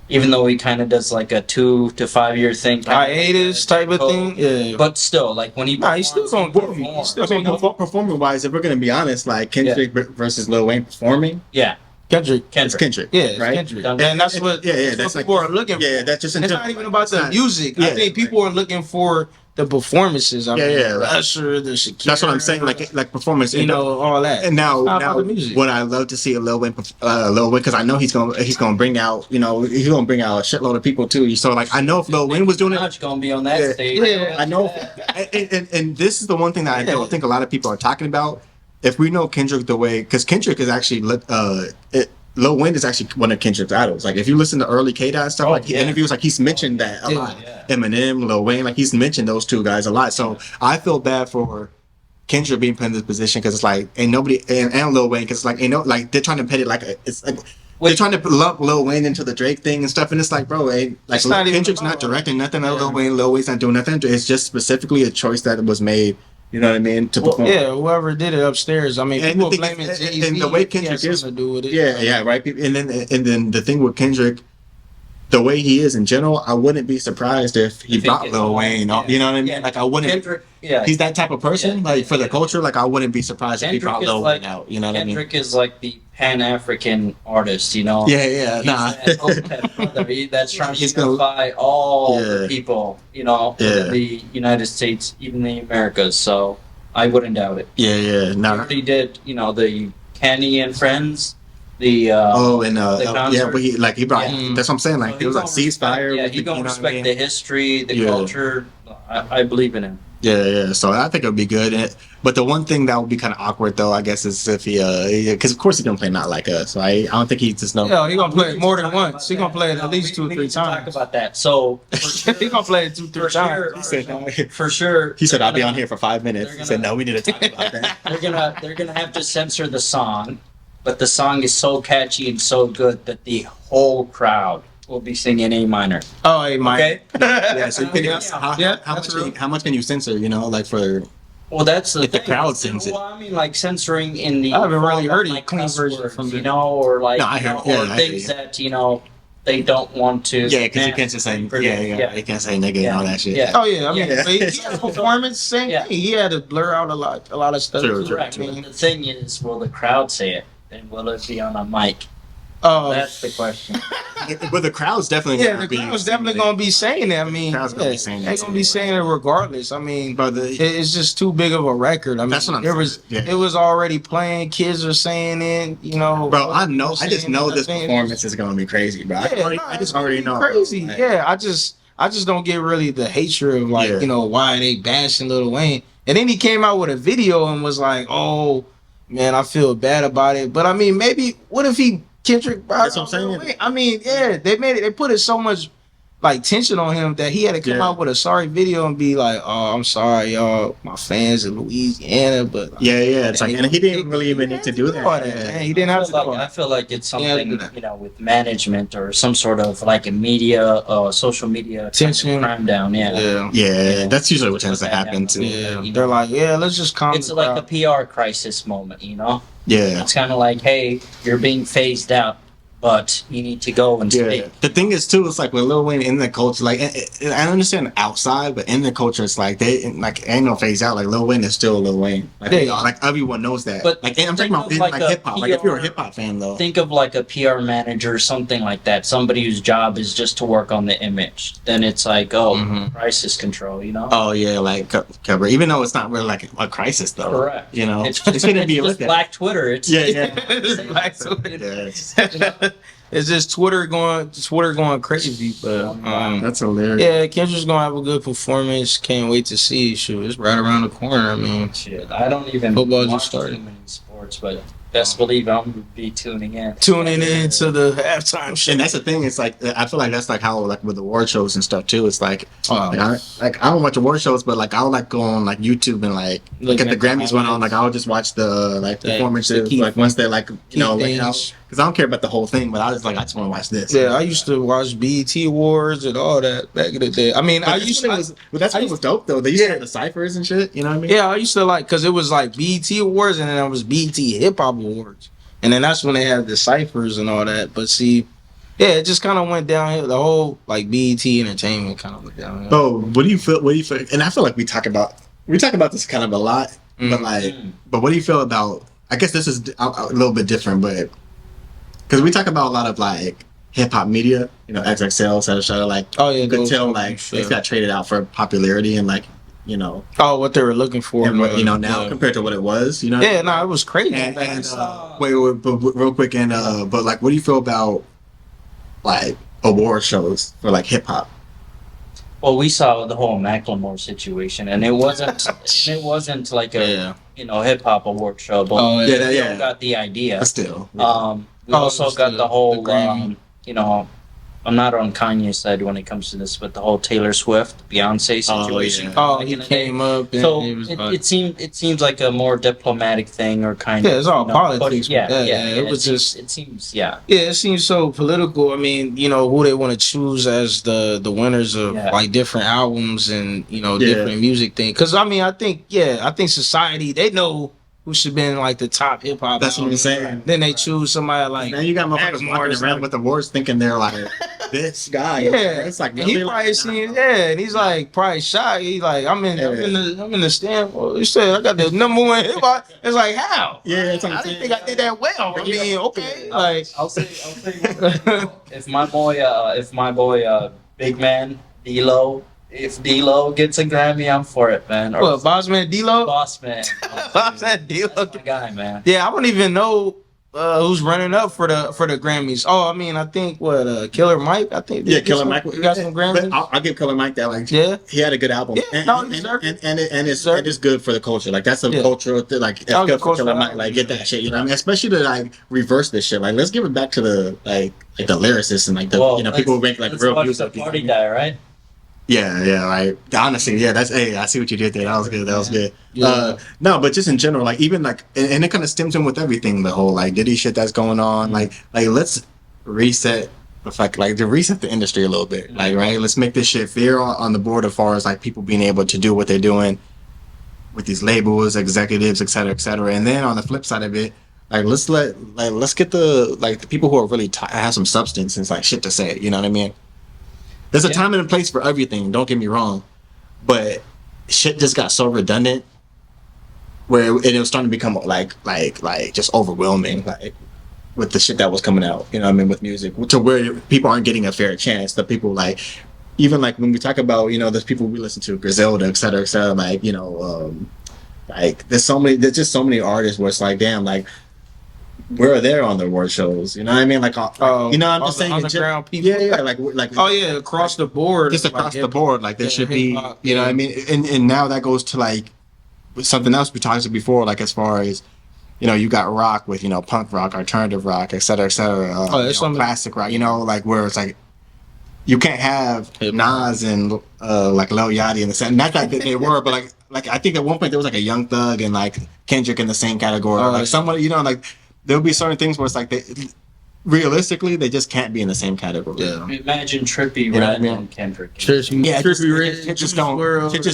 Speaker 3: even though he kind of does like a 2 to 5 year thing,
Speaker 2: hiatus type of thing. Yeah,
Speaker 3: but still, like when he
Speaker 2: he's still gonna give you. He's still gonna give you.
Speaker 1: Performing wise, if we're gonna be honest, like Kendrick versus Lil Wayne performing,
Speaker 3: yeah,
Speaker 2: Kendrick.
Speaker 1: it's Kendrick,
Speaker 2: Yeah, it's
Speaker 1: right?
Speaker 2: Kendrick. And that's what
Speaker 1: that's
Speaker 2: people
Speaker 1: like,
Speaker 2: are looking for.
Speaker 1: Yeah, that's just
Speaker 2: It's not even about the music. I think people are looking for the performances. I mean, Usher, the Shakira.
Speaker 1: That's what I'm saying. Like performance,
Speaker 2: you know, all that.
Speaker 1: And now
Speaker 2: the music.
Speaker 1: what I love to see a Lil Wayne, because I know he's gonna bring out, he's gonna bring out a shitload of people too. So like, I know if Lil Wayne was doing it,
Speaker 3: gonna be on that stage.
Speaker 2: Yeah,
Speaker 1: I know. And this is the one thing that I don't think a lot of people are talking about. If we know Kendrick the way, because Kendrick is actually Lil Wayne is actually one of Kendrick's idols. Like if you listen to early K-Dot stuff, interviews, like he's mentioned that a lot. Yeah. Eminem, Lil Wayne, like he's mentioned those two guys a lot. So I feel bad for Kendrick being put in this position because it's like ain't nobody and Lil Wayne because it's like like they're trying to put it like it's like they're trying to lump Lil Wayne into the Drake thing and stuff, and it's like, bro, like Kendrick's not directing nothing. Lil Wayne's not doing nothing. It's just specifically a choice that was made. You know what I mean? To perform.
Speaker 2: Yeah, whoever did it upstairs. I mean, people blame it Jay-Z.
Speaker 1: And the way Kendrick is,
Speaker 2: to do with it.
Speaker 1: Yeah, right. And then the thing with Kendrick, the way he is in general, I wouldn't be surprised if he brought Lil Wayne. Yeah. You know what I mean? Yeah. Like I wouldn't. Kendrick, he's that type of person. Like for the culture, like I wouldn't be surprised if he brought Lil Wayne out. You know what I mean?
Speaker 3: Kendrick is like the Pan-African artist. You know?
Speaker 1: Yeah.
Speaker 3: He's that's trying to unify all the people. You know, in the United States, even the Americas. So I wouldn't doubt it.
Speaker 1: Yeah.
Speaker 3: No. He already did. You know, the Kenny and Friends. But he
Speaker 1: brought. That's what I'm saying. Like it was like ceasefire.
Speaker 3: Yeah, he gonna respect the history, the culture. I believe in him.
Speaker 1: Yeah. So I think it would be good. But the one thing that would be kind of awkward, though, I guess, is if he, because of course he's gonna play Not Like Us, right? I don't think he just knows.
Speaker 2: Yeah, he's gonna play it more than once. He's gonna play it at least 2 or 3 times.
Speaker 3: Talk about that. So
Speaker 2: he's gonna play it 2 or 3 times.
Speaker 3: For sure.
Speaker 1: He said, "I'll be on here for 5 minutes." He said, "No, we need to talk about that."
Speaker 3: They're gonna have to censor the song, but the song is so catchy and so good that the whole crowd will be singing A minor.
Speaker 2: Oh, A minor.
Speaker 3: Okay.
Speaker 1: Yeah. So how much can you censor? You know, like for.
Speaker 3: Well, that's the
Speaker 1: thing. The crowd sings it.
Speaker 3: Well, I mean, like censoring in the.
Speaker 2: I haven't really heard
Speaker 3: like
Speaker 2: clean version from
Speaker 3: or like
Speaker 1: things
Speaker 3: that they don't want to.
Speaker 1: Yeah, because you can't just say you can't say nigga and all that shit.
Speaker 2: Yeah. Oh yeah, I mean, he had a performance same thing. He had to blur out a lot of stuff.
Speaker 1: True.
Speaker 3: The thing is, will the crowd say it, and will it be on a mic?
Speaker 2: Oh,
Speaker 3: that's the question.
Speaker 1: But the crowd's definitely
Speaker 2: gonna be saying it. I mean, they're gonna be saying it regardless. I mean, it's just too big of a record. I mean,
Speaker 1: that's what
Speaker 2: it was already playing. Kids are saying it. You know,
Speaker 1: bro. I just know this performance is gonna be crazy, bro. I just already know.
Speaker 2: Crazy. Yeah, I just don't get really the hatred of like why they bashing Lil Wayne. And then he came out with a video and was like, "Oh man, I feel bad about it." But I mean, maybe what if Kendrick brought
Speaker 1: That's what I'm saying.
Speaker 2: I mean, they put it so much like tension on him that he had to come out with a sorry video and be like, "Oh, I'm sorry, y'all, my fans in Louisiana." But
Speaker 1: it's like, and he didn't really even need to do that.
Speaker 2: He didn't have to.
Speaker 3: I feel like it's something with management or some sort of like a media, social media
Speaker 2: tension,
Speaker 3: crime down.
Speaker 1: Yeah. That's usually what tends to happen too.
Speaker 2: Yeah, they're like, let's just calm.
Speaker 3: It's like a PR crisis moment, you know.
Speaker 1: Yeah,
Speaker 3: it's kind of like, hey, you're being phased out, but you need to go and speak.
Speaker 1: The thing is too, it's like with Lil Wayne in the culture, like I understand outside, but in the culture, it's like they ain't no phase out. Like Lil Wayne is still Lil Wayne. Like, like everyone knows that.
Speaker 3: But
Speaker 1: like I'm talking about like hip hop. Like if you're a hip hop fan though,
Speaker 3: think of like a PR manager, something like that. Somebody whose job is just to work on the image. Then it's like, crisis control. You know?
Speaker 1: Oh yeah, like cover. Even though it's not really like a crisis though.
Speaker 3: Correct.
Speaker 1: You know, it's gonna be
Speaker 3: just Black Twitter. It's
Speaker 2: it's Black Twitter. It's just Twitter going crazy, but
Speaker 1: that's hilarious.
Speaker 2: Yeah, Kendrick's gonna have a good performance. Can't wait to see. Shoot, it's right around the corner. I mean,
Speaker 3: I don't even
Speaker 2: football
Speaker 3: watch
Speaker 2: just started.
Speaker 3: too many sports, but best believe I'm gonna be tuning in
Speaker 2: to the halftime show.
Speaker 1: And that's the thing. It's like I feel like that's like how like with the award shows and stuff too. It's like I don't watch award shows, but like I'll like go on like YouTube and like look at the Grammys went on. Like I'll just watch the performances like once they're like because I don't care about the whole thing, but I just want to watch this.
Speaker 2: Yeah, I used to watch BET Awards and all that back in the day. I mean,
Speaker 1: that's what was dope though. They used to have the ciphers and shit. You know what I mean?
Speaker 2: Yeah, I used to because it was like BET Awards and then it was BET Hip Hop Awards, and then that's when they had the ciphers and all that. But see, yeah, it just kind of went downhill. The whole like BET entertainment kind of went downhill.
Speaker 1: Bro, what do you feel? What do you feel? And I feel like we talk about this kind of a lot, but but what do you feel about? I guess this is a little bit different, but because we talk about a lot of like hip hop media, you know, XXL, etc. Like,
Speaker 2: Oh yeah,
Speaker 1: you could
Speaker 2: those
Speaker 1: tell
Speaker 2: ones,
Speaker 1: like
Speaker 2: sure.
Speaker 1: they got traded out for popularity and like, you know,
Speaker 2: what they were looking for,
Speaker 1: and what, you know, now
Speaker 2: yeah.
Speaker 1: compared to what it was, you know.
Speaker 2: Yeah, no, it was crazy.
Speaker 1: And wait, but real quick, and but like, what do you feel about like award shows for like hip hop?
Speaker 3: Well, we saw the whole Macklemore situation, and it wasn't like a hip hop award show, but
Speaker 2: Oh,
Speaker 3: we
Speaker 1: yeah,
Speaker 3: still got the idea.
Speaker 1: But still,
Speaker 3: We
Speaker 2: Oh,
Speaker 3: also
Speaker 2: it was
Speaker 3: got the whole,
Speaker 2: Grammy.
Speaker 3: I'm not on Kanye's side when it comes to this, but the whole Taylor Swift, Beyonce situation.
Speaker 1: yeah.
Speaker 2: Oh,
Speaker 3: back
Speaker 2: he
Speaker 3: in the day.
Speaker 2: came up and
Speaker 3: So
Speaker 2: it was like,
Speaker 3: it seems like a more diplomatic thing, or kind of.
Speaker 2: Yeah, it's all politics
Speaker 3: but
Speaker 2: with that, yeah. It was just-
Speaker 3: It seems, yeah.
Speaker 2: yeah, it seems so political. I mean, who they want to choose as the winners of
Speaker 3: Yeah.
Speaker 2: like different albums and
Speaker 1: Yeah.
Speaker 2: different music things. Because I mean, I think society, they know who should be in like the top hip hop.
Speaker 1: That's what I'm saying.
Speaker 2: Then they choose somebody like
Speaker 1: Now you got motherfuckers
Speaker 2: Macklemore
Speaker 1: walking
Speaker 2: is
Speaker 1: around
Speaker 2: like-
Speaker 1: with awards thinking they're like this guy.
Speaker 2: Yeah,
Speaker 1: It's like
Speaker 2: and he
Speaker 1: really,
Speaker 2: probably
Speaker 1: like,
Speaker 2: seen and he's like probably shy. He's like, I'm in the stand. Well, he said I got the number one hip hop. It's like how?
Speaker 1: Yeah, that's what I'm
Speaker 2: I didn't
Speaker 1: saying.
Speaker 2: think I did that well. I mean, okay, like
Speaker 3: I'll say if my boy big man D-Lo, if D-Lo gets a Grammy, I'm for it, man. Or
Speaker 2: what, Bossman D-Lo?
Speaker 3: Boss man.
Speaker 2: Bossman D-Lo.
Speaker 3: That's my guy, man.
Speaker 2: Yeah, I don't even know who's running up for the Grammys. Oh, I mean, I think Killer Mike. I think
Speaker 1: Yeah, Killer Mike.
Speaker 2: He got some Grammys.
Speaker 1: But I'll give Killer Mike that. Like,
Speaker 2: Yeah.
Speaker 1: he had a good album.
Speaker 2: Yeah, no, he deserved it.
Speaker 1: and it's
Speaker 2: Deserved
Speaker 1: it's good for the culture. Like that's a
Speaker 2: Yeah.
Speaker 1: cultural thing. Like it's
Speaker 2: That was
Speaker 1: good
Speaker 2: a
Speaker 1: for Killer
Speaker 2: cultural
Speaker 1: Mike.
Speaker 2: album.
Speaker 1: Like get that shit. You know what I mean? Especially to like reverse this shit. Like let's give it back to the like the lyricists and like the people who make like
Speaker 3: let's
Speaker 1: real
Speaker 3: watch
Speaker 1: music.
Speaker 3: the party die, right?
Speaker 1: Yeah, like honestly, yeah, that's I see what you did there. That was good. That was good.
Speaker 2: Yeah.
Speaker 1: No, but just in general, like even like, and it kind of stems in with everything, the whole like Diddy shit that's going on. Like let's reset, to reset the industry a little bit. Like right, let's make this shit fair on the board as far as like people being able to do what they're doing with these labels, executives, et cetera, et cetera. And then on the flip side of it, like let's get the people who are really have some substance and like shit to say. You know what I mean? There's a time and a place for everything. Don't get me wrong, but shit just got so redundant where it was starting to become like just overwhelming, like with the shit that was coming out. You know what I mean? With music, to where people aren't getting a fair chance. The people like even like when we talk about there's people we listen to, Griselda, et cetera, like like there's just so many artists where it's like damn, like we're there on the award shows. You know what I mean? Like, I'm just saying,
Speaker 2: underground people.
Speaker 1: Yeah, like
Speaker 2: Oh yeah, across the board.
Speaker 1: just across
Speaker 2: like,
Speaker 1: the board, like there
Speaker 2: yeah,
Speaker 1: should be,
Speaker 2: hip-hop,
Speaker 1: you know what I mean? And now that goes to like something else we talked about before, like as far as you got rock with punk rock, alternative rock, et cetera, classic rock, like where it's like you can't have Nas and like Lil Yachty in the same. Not that they were, but like I think at one point there was like a Young Thug and like Kendrick in the same category. Like somebody, like there'll be certain things where it's like realistically they just can't be in the same category.
Speaker 2: Yeah.
Speaker 3: Imagine Trippy
Speaker 1: know what I
Speaker 3: Red
Speaker 1: mean?
Speaker 3: and Kendrick.
Speaker 1: Yeah,
Speaker 2: Trippy
Speaker 1: it just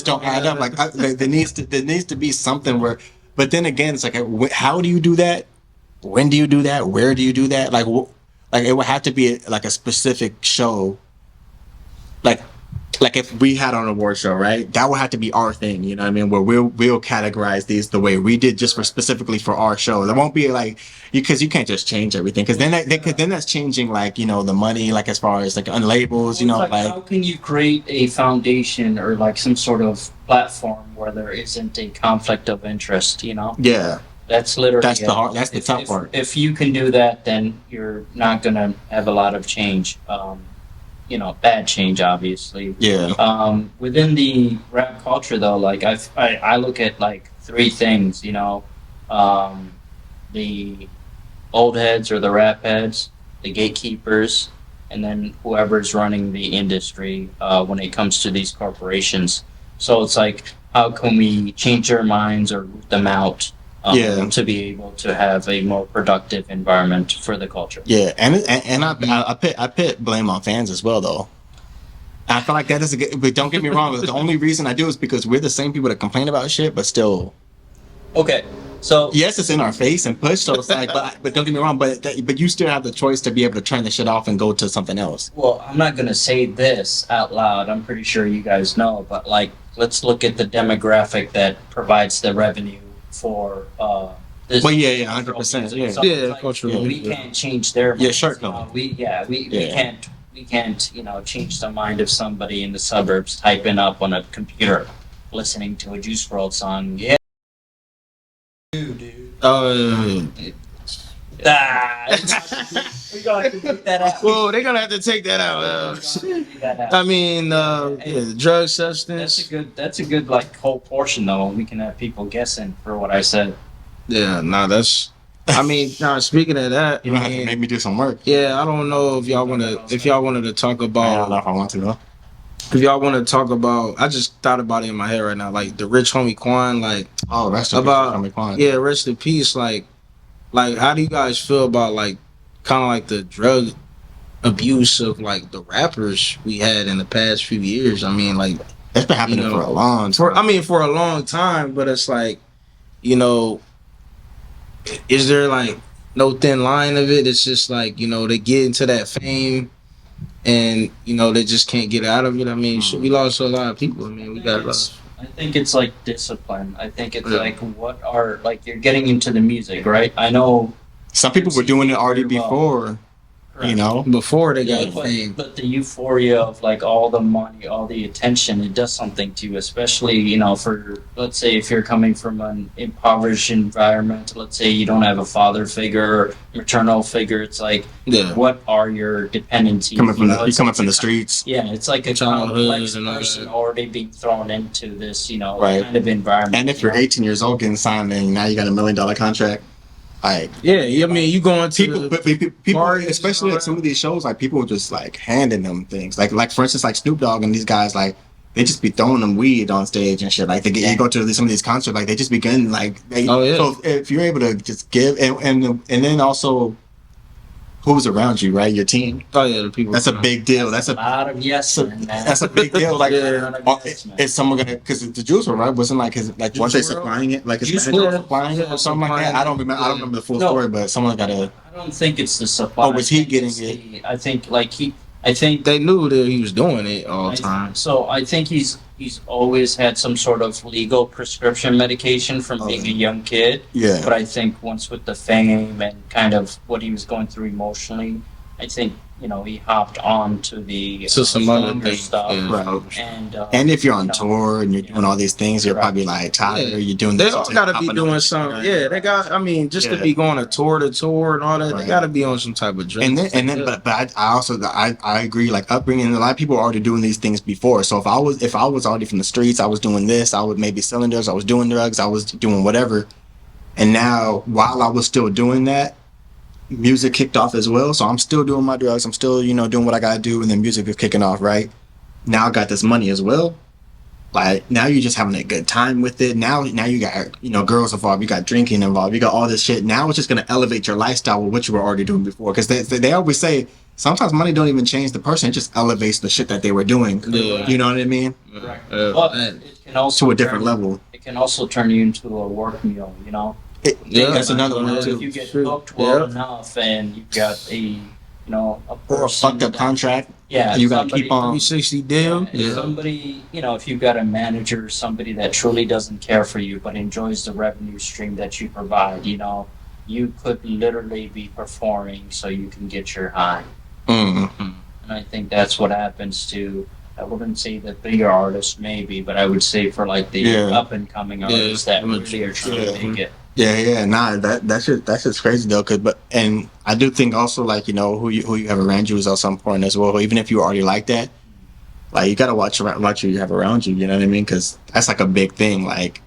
Speaker 1: don't add up. Like there needs to be something where, but then again, it's like how do you do that? When do you do that? Where do you do that? Like it would have to be like a specific show. Like if we had an award show, right? That would have to be our thing, you know what I mean? Where we'll categorize these the way we did just specifically for our show. There won't be like because you can't just change everything because then that's changing like the money, like as far as like on labels,
Speaker 3: Like, how can you create a foundation or like some sort of platform where there isn't a conflict of interest?
Speaker 1: Yeah.
Speaker 3: That's literally
Speaker 1: That's the tough part.
Speaker 3: If you can do that, then you're not gonna have a lot of change. Bad change, obviously.
Speaker 1: Yeah.
Speaker 3: Within the rap culture, though, like I look at like three things. The old heads or the rap heads, the gatekeepers, and then whoever's running the industry when it comes to these corporations. So it's like, how can we change their minds or root them out? To be able to have a more productive environment for the culture.
Speaker 1: Yeah, and I put blame on fans as well, though. I feel like that is but don't get me wrong. The only reason I do is because we're the same people that complain about shit, but still.
Speaker 3: Okay, So
Speaker 1: yes, it's in our face and push. So it's like, but don't get me wrong, but you still have the choice to be able to turn the shit off and go to something else.
Speaker 3: well, I'm not gonna say this out loud. I'm pretty sure you guys know, but like, let's look at the demographic that provides the revenue for this.
Speaker 1: Well, yeah, 100%. Yeah.
Speaker 3: So
Speaker 2: Yeah,
Speaker 3: it's like,
Speaker 2: cultural.
Speaker 3: we can't change their.
Speaker 1: Yeah,
Speaker 3: minds,
Speaker 1: sure,
Speaker 3: you
Speaker 1: no.
Speaker 3: know? We
Speaker 1: Yeah.
Speaker 3: can't change the mind of somebody in the suburbs typing up on a computer, listening to a Juice WRLD song. Yeah, dude.
Speaker 2: Oh,
Speaker 3: Ah, we're gonna have to take that out.
Speaker 2: well, they're gonna have to take that out.
Speaker 3: We're gonna take that out.
Speaker 2: I mean, yeah, drug substance.
Speaker 3: That's a good like whole portion though. We can have people guessing for what I said.
Speaker 2: Yeah, nah, that's. I mean, nah. Speaking of that,
Speaker 1: You don't have to make me do some work.
Speaker 2: yeah, I don't know if y'all wanted to talk
Speaker 1: I don't know
Speaker 2: about.
Speaker 1: if I want to though.
Speaker 2: If y'all want to talk about, I just thought about it in my head right now, like the rich homie Quan, like
Speaker 1: Oh, rest in peace,
Speaker 2: about
Speaker 1: Tommy Kwan.
Speaker 2: yeah, rest in peace. Like how do you guys feel about like kind of like the drug abuse of like the rappers we had in the past few years? I mean, like
Speaker 1: It's been happening
Speaker 2: you know,
Speaker 1: for a long time.
Speaker 2: for a long time, but it's like, you know, is there like no thin line of it? It's just like, you know, they get into that fame and, you know, they just can't get out of it. I mean, shit, we lost a lot of people. I mean, we got lost.
Speaker 3: I think it's like discipline. I think it's
Speaker 2: Yeah.
Speaker 3: like what are like you're getting into the music, right? I know
Speaker 1: Some people were doing it already
Speaker 3: Very well.
Speaker 1: before, you know.
Speaker 2: Before they got
Speaker 3: but,
Speaker 2: fame.
Speaker 3: but the euphoria of like all the money, all the attention, it does something to you, especially, you know, for let's say if you're coming from an impoverished environment, let's say you don't have a father figure or maternal figure, it's like
Speaker 2: Yeah.
Speaker 3: what are your dependencies?
Speaker 1: You're
Speaker 3: It's
Speaker 1: coming
Speaker 3: like
Speaker 1: from
Speaker 3: a
Speaker 1: the streets.
Speaker 3: Yeah, it's like a
Speaker 2: Childhood
Speaker 3: complex
Speaker 2: and all
Speaker 3: person
Speaker 2: that.
Speaker 3: already being thrown into this, you know,
Speaker 1: Right.
Speaker 3: kind of environment.
Speaker 1: And if you're 18 years old getting signed and now you got $1 million contract, like
Speaker 2: Yeah, I mean, you going to
Speaker 1: people, but people,
Speaker 2: parties
Speaker 1: especially
Speaker 2: and all
Speaker 1: at some of these shows, like people were just like handing them things. Like for instance, like Snoop Dogg and these guys, like they just be throwing them weed on stage and shit. Like they get, you go to some of these concerts, like they just begin like they.
Speaker 2: Oh, yeah.
Speaker 1: So if you're able to just give and then also who's around you, right? Your team.
Speaker 2: Oh yeah, the people.
Speaker 1: That's a big deal. That's a
Speaker 3: lot of yes men, man.
Speaker 1: that's a big deal. Like,
Speaker 2: Yeah.
Speaker 1: is someone gonna? Because the Juice WRLD, right? Wasn't like his like once they
Speaker 2: Juice WRLD?
Speaker 1: supplying it, like his
Speaker 2: Juice
Speaker 1: manager
Speaker 2: WRLD?
Speaker 1: supplying it or something like that. I don't remember. I don't remember the full
Speaker 3: No.
Speaker 1: story, but someone got to.
Speaker 3: I don't think it's the supply.
Speaker 1: Oh, was he
Speaker 3: I think
Speaker 1: getting
Speaker 3: it's
Speaker 1: it?
Speaker 3: I think like I think
Speaker 2: They knew that he was doing it all the time.
Speaker 3: So I think he's always had some sort of legal prescription medication from
Speaker 1: Oh.
Speaker 3: being a young kid.
Speaker 1: Yeah.
Speaker 3: But I think once with the fame and kind of what he was going through emotionally, I think he hopped on to the
Speaker 2: So some other
Speaker 3: stronger
Speaker 2: things.
Speaker 3: stuff.
Speaker 1: Right.
Speaker 3: And
Speaker 1: And if you're on
Speaker 3: you know,
Speaker 1: tour and you're doing all these things, you're
Speaker 3: Right.
Speaker 1: probably like tired.
Speaker 2: Yeah.
Speaker 1: You're doing
Speaker 2: They
Speaker 1: this.
Speaker 2: all gotta be doing something. Yeah, they got. I mean, just to
Speaker 1: Yeah.
Speaker 2: be going to tour and all that,
Speaker 1: Right.
Speaker 2: they gotta be on some type of drug.
Speaker 1: And then, but I also I agree. Like upbringing, a lot of people are already doing these things before. So if I was already from the streets, I was doing this. I was maybe selling drugs. I was doing drugs. I was doing whatever. And now, while I was still doing that, music kicked off as well. So I'm still doing my drugs. I'm still doing what I gotta do, and then music is kicking off. Right now, I got this money as well. Like now, you're just having a good time with it. Now you got girls involved. You got drinking involved. You got all this shit. Now it's just gonna elevate your lifestyle with what you were already doing before. Because they always say sometimes money don't even change the person. It just elevates the shit that they were doing.
Speaker 2: Yeah.
Speaker 1: You know what I mean?
Speaker 3: but it can also
Speaker 1: To a different
Speaker 3: turn-
Speaker 1: level.
Speaker 3: It can also turn you into a work meal.
Speaker 2: Yeah,
Speaker 1: That's another one
Speaker 2: yeah.
Speaker 1: too.
Speaker 3: If you get
Speaker 2: True.
Speaker 3: hooked well
Speaker 2: Yeah.
Speaker 3: enough, and you've got a
Speaker 1: Or a
Speaker 3: person
Speaker 1: fucked up
Speaker 3: that-
Speaker 1: contract.
Speaker 3: Yeah,
Speaker 1: You gotta
Speaker 3: somebody-
Speaker 1: keep on.
Speaker 2: 360 deal.
Speaker 3: Yeah, somebody, if you've got a manager, somebody that truly doesn't care for you but enjoys the revenue stream that you provide, you could literally be performing so you can get your high.
Speaker 1: Mm.
Speaker 3: And I think that's what happens to, I wouldn't say the bigger artists maybe, but I would say for like the
Speaker 1: Yeah.
Speaker 3: up and coming artists that really are trying
Speaker 1: Yeah.
Speaker 3: to make it.
Speaker 1: Yeah, nah, that's just crazy though. And I do think also like who you have around you is also important as well. Even if you already like that, like you gotta watch who you have around you. You know what I mean? Because that's like a big thing. Like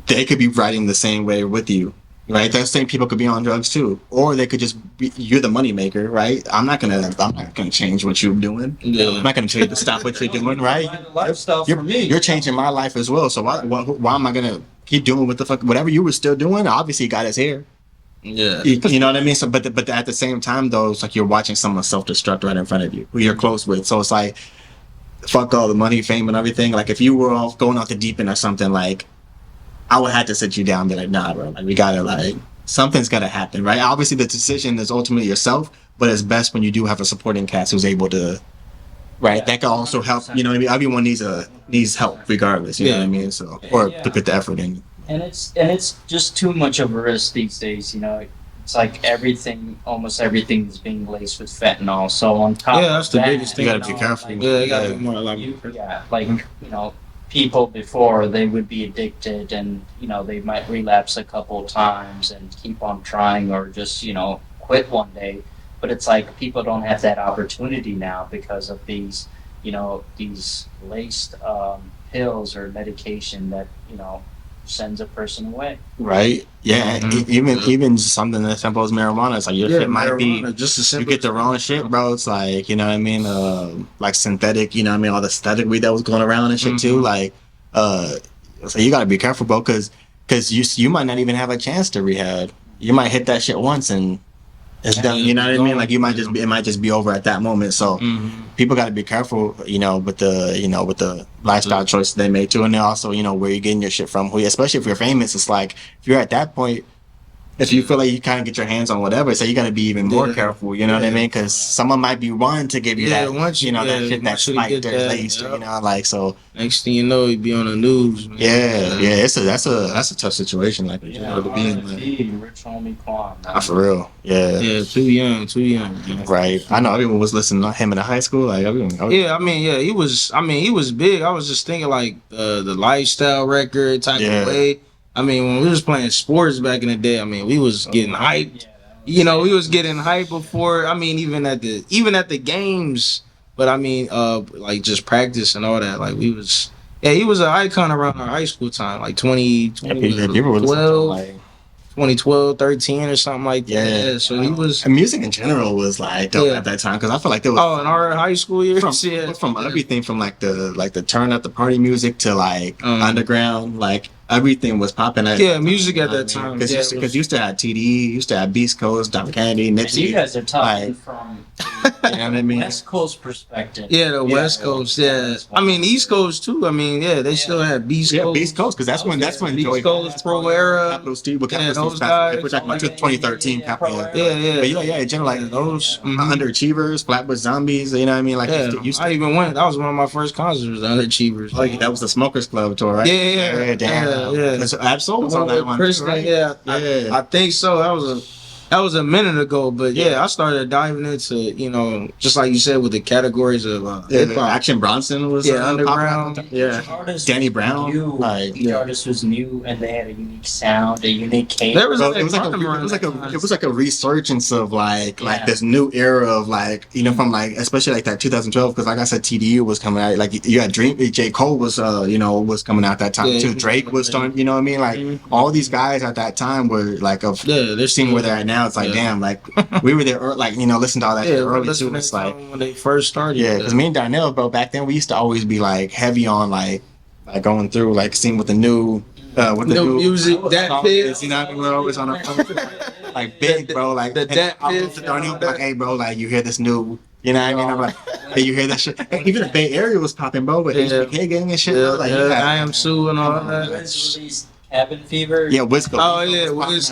Speaker 1: they could be writing the same way with you, right? Those same people could be on drugs too, or they could just be, you're the money maker, right? I'm not gonna change what you're doing.
Speaker 2: Yeah.
Speaker 1: I'm not gonna tell you to stop what you're doing, right?
Speaker 3: Lifestyle
Speaker 1: You're,
Speaker 3: for me.
Speaker 1: you're changing my life as well. So why am I gonna keep doing what the fuck? Whatever you were still doing, obviously got his hair.
Speaker 2: Yeah.
Speaker 1: You know what I mean? So, but at the same time, though, it's like you're watching someone self-destruct right in front of you, who you're close with. So it's like, fuck all the money, fame, and everything. Like if you were off going off the deep end or something, like I would have to sit you down and be like, nah, bro, like we gotta like something's gotta happen, right? Obviously, the decision is ultimately yourself, but it's best when you do have a supporting cast who's able to, right?
Speaker 3: Yeah,
Speaker 1: that can also help. You know what I mean? Everyone needs help regardless. You know what I mean? So or
Speaker 3: Yeah.
Speaker 1: to put the effort in.
Speaker 3: And it's just too much of a risk these days. You know, it's like almost everything is being laced with fentanyl. So on top,
Speaker 2: Yeah, that's
Speaker 3: of
Speaker 2: the
Speaker 3: that,
Speaker 2: biggest thing.
Speaker 1: You gotta be careful.
Speaker 3: Like,
Speaker 2: Yeah, you gotta
Speaker 1: Yeah.
Speaker 2: be more like
Speaker 3: like people before they would be addicted, and they might relapse a couple times and keep on trying, or just quit one day. But it's like people don't have that opportunity now because of these laced pills or medication that sends a person away.
Speaker 1: Right? Yeah.
Speaker 2: Mhm.
Speaker 1: Even just something as simple as marijuana. It's like your shit might be.
Speaker 2: marijuana, just a
Speaker 1: You
Speaker 2: simple.
Speaker 1: get the wrong shit, bro. It's like, you know what I mean? Like synthetic, you know what I mean? All the synthetic weed that was going around and shit too.
Speaker 2: Mhm.
Speaker 1: Like, so you gotta be careful, bro, because you might not even have a chance to rehab. You might hit that shit once and it's done. You know what I mean? Like it might just be over at that moment. So
Speaker 2: Mhm.
Speaker 1: people gotta be careful, with the lifestyle choices they make too, and then also, where you're getting your shit from. Especially if you're famous, it's like if you're at that point. If you feel like you kind of get your hands on whatever, so you got to be even more
Speaker 2: Yeah.
Speaker 1: careful. You know what I
Speaker 2: Yeah.
Speaker 1: mean? Because someone might be wanting to give you
Speaker 2: Yeah,
Speaker 1: that,
Speaker 2: once you-
Speaker 1: that
Speaker 2: yeah,
Speaker 1: shit that's
Speaker 2: once you
Speaker 1: like
Speaker 2: get
Speaker 1: there's
Speaker 2: that,
Speaker 1: laced,
Speaker 2: yeah.
Speaker 1: like so.
Speaker 2: Next thing you know, you'd be on the news. Man.
Speaker 1: Yeah. That's a tough situation, like
Speaker 3: Yeah,
Speaker 1: to be in, like,
Speaker 3: R.I.P. Rich homie Quan.
Speaker 1: nah, for real. Yeah.
Speaker 2: Yeah, too young. Man.
Speaker 1: Right. I know everyone was listening to him in high school. Like everyone.
Speaker 2: Yeah, he was big. I was just thinking like the lifestyle record type
Speaker 1: Yeah.
Speaker 2: of way. When we was playing sports back in the day, we was getting hyped. We was getting hyped before. Even at the games. But like just practice and all that. Like we was. Yeah, he was an icon around our high school time, like 2012, 13 or something like that.
Speaker 1: Yeah.
Speaker 2: So he was.
Speaker 1: And music in general was like dope
Speaker 2: Yeah.
Speaker 1: at that time because I feel like there was.
Speaker 2: Oh, in our high school years,
Speaker 1: from everything from like the turn up the party music to like underground, like everything was popping at
Speaker 2: music at that time.
Speaker 1: because you used to have TDE, used to have Beast Coast, Dr. Kennedy,
Speaker 3: And
Speaker 1: Nipsey.
Speaker 3: you guys are talking
Speaker 1: like,
Speaker 3: from
Speaker 1: you know what I mean?
Speaker 3: West Coast perspective.
Speaker 2: Yeah, the West Coast. Yeah, East Coast too. They still had Beast Coast.
Speaker 1: Beast Coast because that's when
Speaker 2: Beast
Speaker 1: Joey
Speaker 2: Coast, Pro Era,
Speaker 1: Capital Steve, with
Speaker 2: yeah,
Speaker 1: Capital
Speaker 2: those
Speaker 1: Steve's
Speaker 2: guys.
Speaker 1: which like 2013.
Speaker 2: Yeah.
Speaker 1: But yeah, generally like
Speaker 2: those.
Speaker 1: Underachievers, Flatbush Zombies. You know what I mean? Like used to,
Speaker 2: I even went. That was one of my first concerts. The Underachievers.
Speaker 1: like that was the Smokers Club tour, right?
Speaker 2: Yeah.
Speaker 1: Damn.
Speaker 2: Yeah.
Speaker 1: Because Absol was on that one,
Speaker 2: Chris,
Speaker 1: too, right?
Speaker 2: Yeah,
Speaker 1: Yeah.
Speaker 2: I think so. That was a minute ago, but I started diving into just like you said with the categories of hip hop.
Speaker 1: Action Bronson was
Speaker 2: underground.
Speaker 1: popular. Yeah,
Speaker 3: Artists
Speaker 1: Danny Brown.
Speaker 3: New,
Speaker 1: Like,
Speaker 3: each artist was new, and they had a unique sound, a unique cadence.
Speaker 2: There was
Speaker 1: Bro, it was like a resurgence of like
Speaker 3: Yeah.
Speaker 1: this new era of like from like especially like that 2012 because like I said TDU was coming out, like you had J. Cole was was coming out that time
Speaker 2: Yeah.
Speaker 1: too. Drake was starting, you know what I mean, like all these guys at that time were like
Speaker 2: They're
Speaker 1: seeing where they're at now. It's like damn, like we were there like listen to all that shit early too. It's like
Speaker 2: when they first started.
Speaker 1: because me and Darnell, bro, back then we used to always be like heavy on like going through like seeing with the new
Speaker 2: new music, that
Speaker 1: songs
Speaker 2: big.
Speaker 1: is, you know what I mean? We're always on our phone. Like big, bro. Like
Speaker 2: the that
Speaker 1: I'll go
Speaker 2: big,
Speaker 1: to Darnell, like, hey, bro, like you hear this new, you know what I mean? I'm like, hey, you hear that shit? And even the Bay Area was popping, bro, with HBK gang and shit. Bro. Like, you had,
Speaker 2: I Am Sue and all
Speaker 3: Wiz
Speaker 2: that.
Speaker 3: released Cabin Fever.
Speaker 1: Yeah, Wiz.
Speaker 2: Oh yeah, Wiz.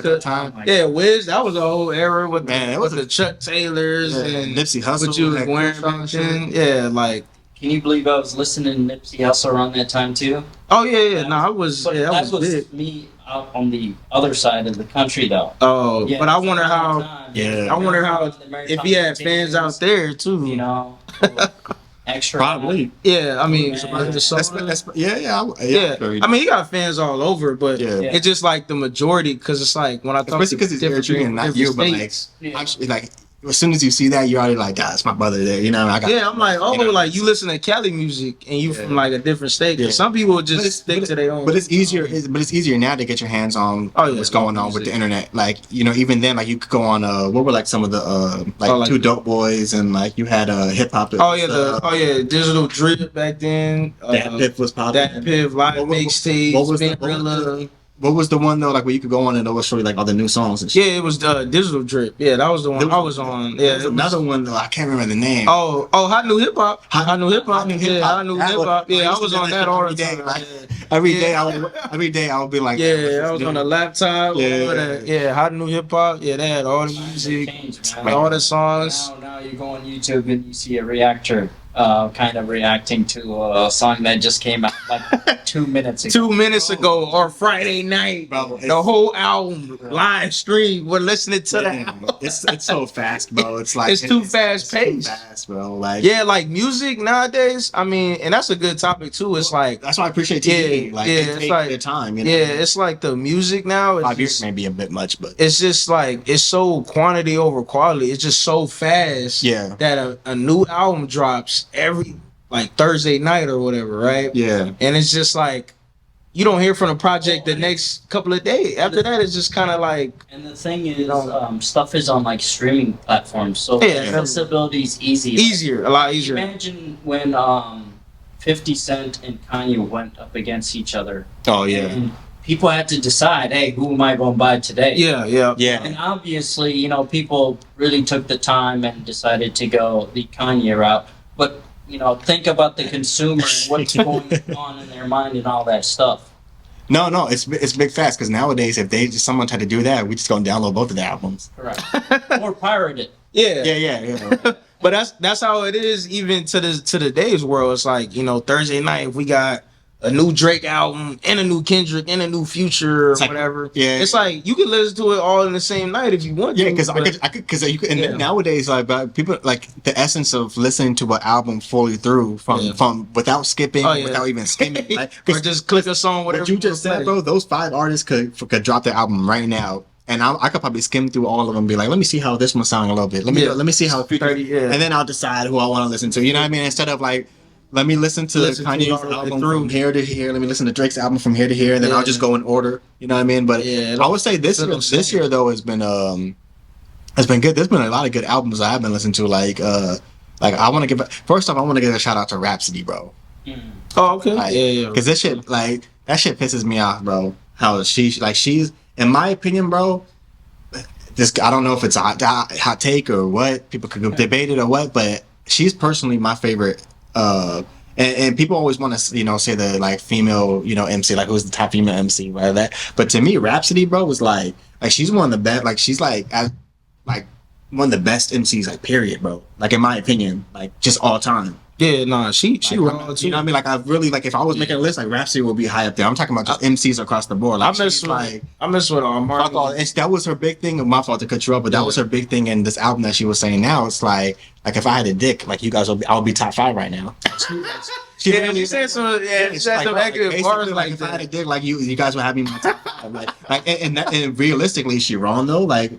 Speaker 2: Yeah, Wiz. That was a whole era with the Chuck Taylors and
Speaker 1: Nipsey Hussle.
Speaker 2: what you was wearing back then. Yeah, like.
Speaker 3: Can you believe I was listening to Nipsey Hussle around that time too?
Speaker 2: Oh yeah. No, I was.
Speaker 3: But
Speaker 2: That was big.
Speaker 3: me out on the other side of the country though.
Speaker 2: Oh,
Speaker 3: Yeah,
Speaker 2: but I
Speaker 3: so
Speaker 2: wonder
Speaker 3: around
Speaker 2: how.
Speaker 3: that time,
Speaker 1: Yeah.
Speaker 2: I wonder how if he had fans out there too.
Speaker 3: Extra.
Speaker 1: Probably.
Speaker 2: Yeah,
Speaker 1: Yeah.
Speaker 2: He got fans all over, but it's just like the majority because it's like when I talk
Speaker 1: especially because it's different, not you, but like, actually, like as soon as you see that, you're already like, that's my brother there. You know, I'm like,
Speaker 2: like you listen to Cali music and you from like a different state.
Speaker 1: Yeah.
Speaker 2: Some people just stick to their own.
Speaker 1: But it's easier. But it's easier now to get your hands on what's going on with the internet. Like even then, like you could go on. What were like some of the like Two Dope Boys and like you had hip hop.
Speaker 2: Digital Drip back then.
Speaker 1: That Piff was popping.
Speaker 2: That Piff live mixtapes.
Speaker 1: What was What was the one though? Like where you could go on and it will show you like all the new songs and shit.
Speaker 2: Yeah, it was Digital Drip. Yeah, that was the one I was on. Yeah,
Speaker 1: There's another one though. I can't remember the name.
Speaker 2: Oh, Hot New Hip Hop. Hot New Hip Hop. Yeah, Hot New
Speaker 1: That
Speaker 2: Hip
Speaker 1: one-
Speaker 2: Hop. Yeah, I was on that all the
Speaker 1: day.
Speaker 2: time.
Speaker 1: Like,
Speaker 2: Yeah.
Speaker 1: every
Speaker 2: Yeah.
Speaker 1: day I would be like,
Speaker 2: Yeah, I was on the laptop.
Speaker 1: Yeah.
Speaker 2: Yeah, Hot New Hip Hop. Yeah, they had all the music,
Speaker 3: Changed, man.
Speaker 2: all the songs.
Speaker 3: Now you go on YouTube and you see a reactor kind of reacting to a song that just came out like 2 minutes ago.
Speaker 2: 2 minutes ago or Friday night,
Speaker 1: Bro,
Speaker 2: the whole album live stream. We're listening to the album.
Speaker 1: it's so fast, bro. It's like
Speaker 2: It's too fast
Speaker 1: too
Speaker 2: paced.
Speaker 1: fast, bro. Like
Speaker 2: Yeah, like music nowadays. I mean, and that's a good topic too. It's like,
Speaker 1: that's why I appreciate TV.
Speaker 2: Yeah,
Speaker 1: like
Speaker 2: yeah,
Speaker 1: they
Speaker 2: it's
Speaker 1: take
Speaker 2: like-
Speaker 1: their time. You know?
Speaker 2: yeah, it's like the music now. It's
Speaker 1: 5 years
Speaker 2: just,
Speaker 1: may be a bit much, but
Speaker 2: it's just like it's so quantity over quality. It's just so fast.
Speaker 1: Yeah.
Speaker 2: That a new album drops every like Thursday night or whatever, right?
Speaker 1: yeah,
Speaker 2: And it's just like you don't hear from the project the next couple of days. After that, it's just kind of like
Speaker 3: And the thing is, stuff is on like streaming platforms, so
Speaker 2: Yeah.
Speaker 3: accessibility is easy.
Speaker 2: easier, a lot easier.
Speaker 3: Imagine when 50 Cent and Kanye went up against each other.
Speaker 1: oh yeah,
Speaker 3: And people had to decide, hey, who am I going to buy today?
Speaker 2: Yeah, yeah.
Speaker 1: yeah.
Speaker 3: And obviously, people really took the time and decided to go the Kanye route. But, think about the consumer and what's going on in their mind and all that stuff.
Speaker 1: No, it's big fast because nowadays if someone tried to do that, we just gonna download both of the albums.
Speaker 3: Correct. Or pirate it.
Speaker 2: Yeah.
Speaker 1: Yeah.
Speaker 2: But that's how it is even to the day's world. It's like, Thursday night if we got a new Drake album and a new Kendrick and a new Future or
Speaker 1: It's like-
Speaker 2: whatever.
Speaker 1: yeah.
Speaker 2: It's like you can listen to it all in the same night if you want to.
Speaker 1: Yeah, because
Speaker 2: but-
Speaker 1: you could, and
Speaker 2: Yeah.
Speaker 1: nowadays, like people, like the essence of listening to an album fully through from without skipping,
Speaker 2: Oh, yeah.
Speaker 1: without even skimming. Like,
Speaker 2: or just click a song, whatever
Speaker 1: what you just
Speaker 2: wanna
Speaker 1: said,
Speaker 2: play.
Speaker 1: bro. Those 5 artists could drop their album right now, and I could probably skim through all of them and be like, let me see how this one sounds a little bit. Let me see how
Speaker 2: 30, yeah.
Speaker 1: and then I'll decide who I want to listen to. You know what I mean? Instead of like, let me listen to
Speaker 2: Listen to
Speaker 1: Kanye's
Speaker 2: it all the way
Speaker 1: album
Speaker 2: through.
Speaker 1: from here to here. Let me listen to Drake's album from here to here, and then I'll
Speaker 2: Yeah.
Speaker 1: just go in order. You know what I mean? But
Speaker 2: Yeah,
Speaker 1: I would say this year though has been good. There's been a lot of good albums I've been listening to. Like I want to first off, I want to give a shout out to Rhapsody, bro.
Speaker 2: Oh, okay.
Speaker 1: Like,
Speaker 2: yeah.
Speaker 1: Because this shit, like, that shit pisses me off, bro. How she's, in my opinion, bro, I don't know if it's a hot take or what, people could debate it or what, but she's personally my favorite, and people always want to, say the, like, female, MC, like, who's the top female MC, whatever that, but to me, Rhapsody, bro, was like, she's one of the best, like, she's, like, one of the best MCs, like, period, bro, like, in my opinion, like, just all time.
Speaker 2: Yeah, nah, she raw too.
Speaker 1: You know what I mean? Like I really like if I was making a list, like Rhapsody will be high up there. I'm talking about just MCs across the board. Like
Speaker 2: I miss
Speaker 1: she's
Speaker 2: with
Speaker 1: like
Speaker 2: fuck all
Speaker 1: and that was her big thing. My fault to cut you up, but that was her big thing in this album that she was saying now. It's like if I had a dick, like you guys I'll be top 5 right now. She
Speaker 2: Yeah, she said some. Yeah, she said some accurate bars like
Speaker 1: if I had a
Speaker 2: that.
Speaker 1: dick, like you guys would have me in my top 5. And realistically, is she wrong though? Like,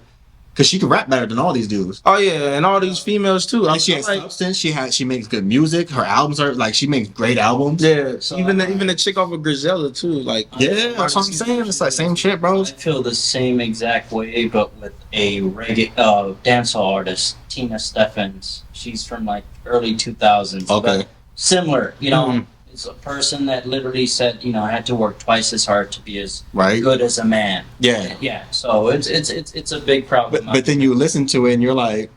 Speaker 1: cause she can rap better than all these dudes.
Speaker 2: Oh yeah, and all these females too.
Speaker 1: And she has
Speaker 2: like,
Speaker 1: substance. She makes good music. Her albums are like she makes great albums.
Speaker 2: yeah,
Speaker 3: So,
Speaker 2: even the chick off of Grisella too. Like,
Speaker 1: Yeah, that's what I'm saying. It's like same shit, bro.
Speaker 3: I feel the same exact way, but with a reggae dancehall artist, Tina Steffens. She's from like early 2000s.
Speaker 1: Okay.
Speaker 3: But similar,
Speaker 2: Mhm.
Speaker 3: It's a person that literally said, I had to work twice as hard to be as
Speaker 1: Right.
Speaker 3: good as a man.
Speaker 1: Yeah.
Speaker 3: Yeah. So it's a big problem.
Speaker 1: But then you listen to it and you're like,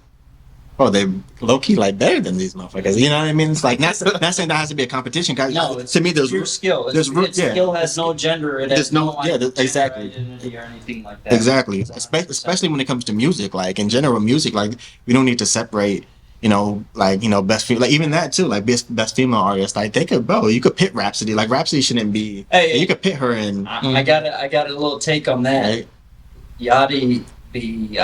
Speaker 1: oh, they low key like better than these motherfuckers. You know what I mean? It's like not saying that has to be a competition. Cause
Speaker 3: No, it's
Speaker 1: to me, there's
Speaker 3: pure skill.
Speaker 1: there's
Speaker 3: Skill has no gender. It
Speaker 1: There's
Speaker 3: has
Speaker 1: no- yeah,
Speaker 3: gender
Speaker 1: exactly.
Speaker 3: identity or anything like that.
Speaker 1: exactly, especially when it comes to music. Like in general, music, like we don't need to separate. Best female, like even that too, like best female artist, like they could, bro, you could pit Rhapsody, like Rhapsody shouldn't be,
Speaker 3: Hey,
Speaker 1: you could pit her in,
Speaker 3: I got a little take on that.
Speaker 1: right?
Speaker 3: Yachty be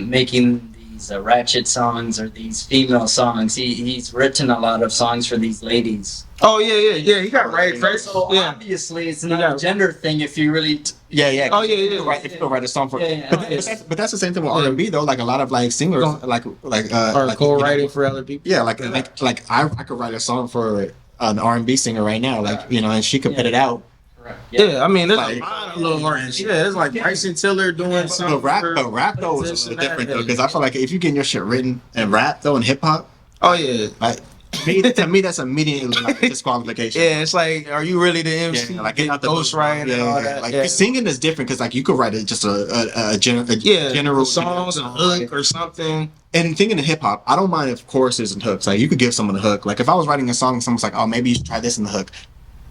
Speaker 3: making these ratchet songs or these female songs. He's written a lot of songs for these ladies.
Speaker 2: oh yeah, he got right first.
Speaker 3: So
Speaker 2: Yeah,
Speaker 3: obviously it's not
Speaker 2: got-
Speaker 3: a gender thing if you really.
Speaker 1: Yeah.
Speaker 2: Oh, yeah, yeah.
Speaker 1: Right, if you could write a song for,
Speaker 3: Yeah.
Speaker 1: but that's the same thing with R&B though. Like a lot of like singers,
Speaker 2: Don't-
Speaker 1: like
Speaker 2: or
Speaker 1: like,
Speaker 2: co-writing for other people.
Speaker 1: Yeah, like I could write a song for an R&B singer right now, like and she could put it out.
Speaker 3: Correct.
Speaker 2: Yeah, I mean, there's
Speaker 1: Like-
Speaker 2: a lot of little artists. Yeah, it's like Bryson Tiller doing something.
Speaker 1: But rap though is a little different though, because I feel like if you're getting your shit written and rap though and hip hop,
Speaker 2: Oh yeah,
Speaker 1: like to me, that's immediately like disqualification.
Speaker 2: Yeah, it's like, are you really the MC?
Speaker 1: Yeah, like get out the booth,
Speaker 2: ghostwriting and all that.
Speaker 1: Like
Speaker 2: yeah.
Speaker 1: singing is different because like you could write just a general
Speaker 2: songs, a hook or something.
Speaker 1: And thinking of hip hop, I don't mind if choruses and hooks. Like you could give someone a hook. Like if I was writing a song and someone's like, "Oh, maybe you should try this in the hook,"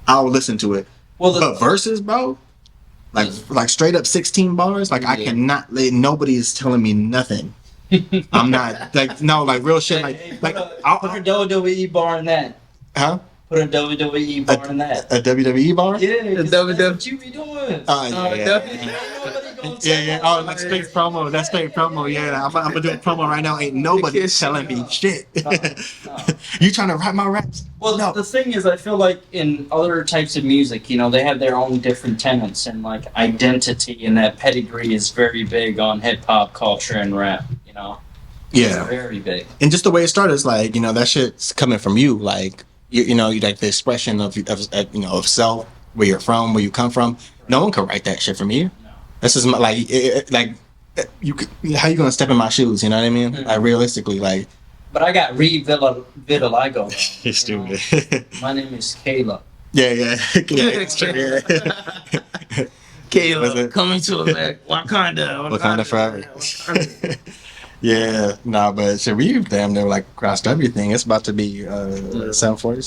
Speaker 1: I'll listen to it.
Speaker 3: Well,
Speaker 1: but verses, bro, like straight up 16 bars, like I cannot. Nobody is telling me nothing. I'm not like no, like real shit. Like
Speaker 3: I'll put a WWE bar in that.
Speaker 1: Huh?
Speaker 3: Put a WWE bar in that.
Speaker 1: A WWE bar?
Speaker 3: Yeah,
Speaker 2: The
Speaker 3: that's what you be doing.
Speaker 1: Yeah. Oh, that's fake promo. That's fake promo. Yeah, I'm gonna do a promo right now. Ain't nobody telling me shit. You trying to rap my raps?
Speaker 3: Well,
Speaker 1: no.
Speaker 3: The thing is, I feel like in other types of music, you know, they have their own different tenets, and like identity and that pedigree is very big on hip hop culture and rap. You know.
Speaker 1: Yeah.
Speaker 3: It's very big.
Speaker 1: And just the way it started is like, you know, that shit's coming from you. Like, you know, you like the expression of of self, where you're from, where you come from. No one can write that shit from you.
Speaker 3: No.
Speaker 1: This is you could, how you gonna step in my shoes? You know what I mean?
Speaker 3: Mm-hmm.
Speaker 1: Like realistically, like.
Speaker 3: But I got vitiligo.
Speaker 1: You're stupid.
Speaker 3: My name is Kayla.
Speaker 1: Yeah.
Speaker 2: Caleb coming to Wakanda.
Speaker 1: Wakanda forever. Yeah, but shit, we damn near like crossed everything. It's about to be 7:40,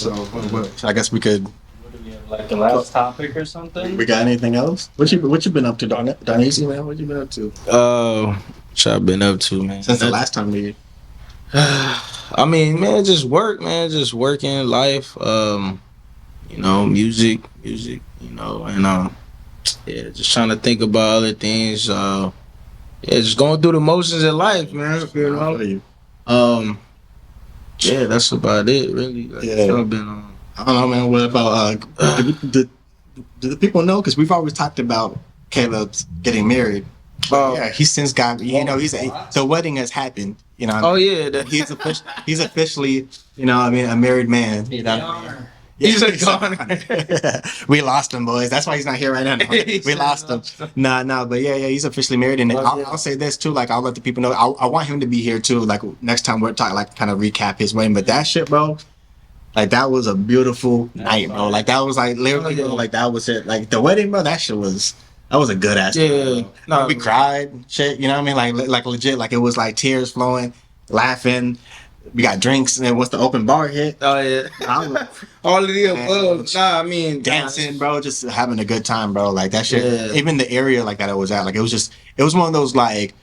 Speaker 1: so I guess we could.
Speaker 3: What do we have, like the last topic or something?
Speaker 1: We got anything else? What you been up to, Darnese, man? What you been up to?
Speaker 2: What I've been up to, man.
Speaker 1: Since the last time we.
Speaker 2: I mean, man, just work, man. Just working, life. You know, music. You know, and yeah, just trying to think about other things. Yeah, just going through the motions in life, man. You know. Yeah, that's about it, really. Like,
Speaker 1: Yeah.
Speaker 2: I've been on.
Speaker 1: I don't know, man. What about do the people know? Because we've always talked about Caleb's getting married. Yeah, he's since got. You know, the wedding has happened. You know.
Speaker 2: Oh yeah,
Speaker 1: he's officially. You know, I mean, a married man. You know.
Speaker 2: He's a goner.
Speaker 1: We lost him, boys. That's why he's not here right now. We lost him. Nah. But yeah, he's officially married. And I'll say this too. Like, I'll let the people know. I want him to be here too. Like next time we're talking, like kind of recap his wedding. But that shit, bro. Like that was a beautiful night, bro. Like that was like literally, bro, like that was it. Like the wedding, bro. That was a good ass.
Speaker 2: Yeah.
Speaker 1: No, we cried, shit. You know what I mean? Like legit. Like it was like tears flowing, laughing. We got drinks, and then once the open bar hit,
Speaker 2: Oh yeah, all of the above. Nah, I mean
Speaker 1: dancing, bro, just having a good time, bro. Like that shit.
Speaker 2: Yeah.
Speaker 1: Even the area like that I was at, like it was one of those like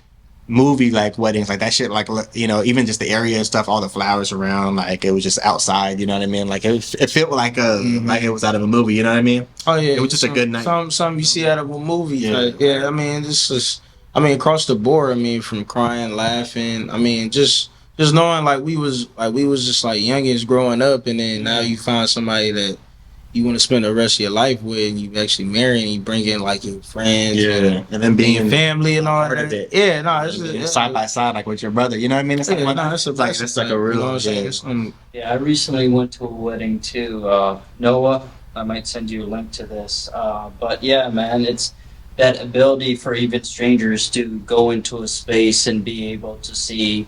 Speaker 1: movie like weddings, like that shit. Like, you know, even just the area and stuff, all the flowers around, like it was just outside. You know what I mean? Like it felt like like it was out of a movie. You know what I mean?
Speaker 2: Oh yeah,
Speaker 1: It was just a good night.
Speaker 2: Something you see out of a movie.
Speaker 1: Yeah.
Speaker 2: Like, yeah. I mean, I mean, across the board. I mean, from crying, laughing. I mean, just knowing like we was just like youngins growing up, and then now you find somebody that you want to spend the rest of your life with, and you actually marry, and you bring in like your friends,
Speaker 1: and then being
Speaker 2: family and all that.
Speaker 1: it.
Speaker 2: Yeah, no, it's just
Speaker 1: side by side, like with your brother. You know what I mean? It's like,
Speaker 2: it's like a real. You know what I'm saying?
Speaker 3: Yeah, I recently went to a wedding too. Noah, I might send you a link to this. But yeah, man, it's that ability for even strangers to go into a space and be able to see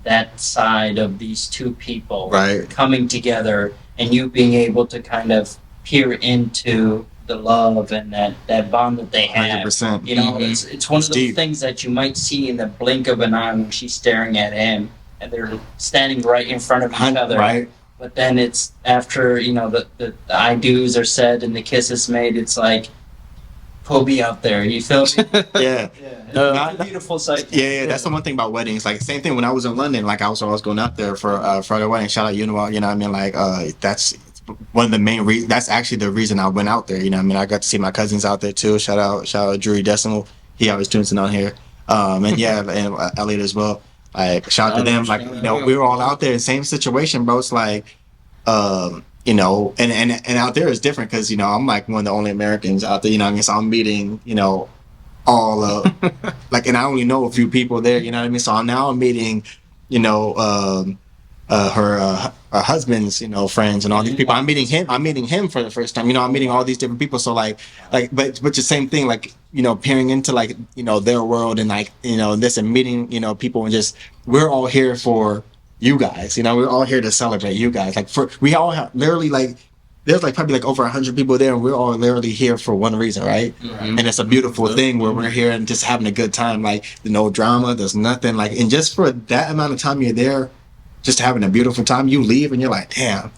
Speaker 3: that side of these two people coming together, and you being able to kind of peer into the love and that bond that they have.
Speaker 1: 100%.
Speaker 3: You know, it's one of those
Speaker 1: deep.
Speaker 3: things that you might see in the blink of an eye when she's staring at him, and they're standing right in front of each other.
Speaker 1: Right.
Speaker 3: But then it's after, you know, the I do's are said and the kiss is made, it's like, Kobe out there, you feel me?
Speaker 1: Yeah.
Speaker 3: It's a beautiful sight.
Speaker 1: Yeah, that's the one thing about weddings. Like same thing when I was in London. Like I was always going out there for the wedding. Shout out Uniwal. You know what I mean? Like that's one of the main reasons. That's actually the reason I went out there. You know what I mean? I got to see my cousins out there too. Shout out Drury Decimal. He always tunes in on here. And yeah, and Elliot as well. Like shout out to them. Like, you know, we were all out there. Same situation, bro. It's like you know, and out there is different because, you know, I'm like one of the only Americans out there, you know what I mean? So I'm meeting, you know, all like, and I only know a few people there, you know what I mean? So now I'm meeting, you know, her husband's, you know, friends and all these people. I'm meeting him for the first time, you know. I'm meeting all these different people. So like but the same thing, like, you know, peering into like, you know, their world and like, you know, this and meeting, you know, people, and just we're all here for you guys. You know, we're all here to celebrate you guys. Like we all have literally like. There's like probably like over 100 people there, and we're all literally here for one reason, right?
Speaker 2: Mm-hmm.
Speaker 1: And it's a beautiful thing where we're here and just having a good time. Like no drama, there's nothing. Like, and just for that amount of time you're there, just having a beautiful time, you leave and you're like, damn.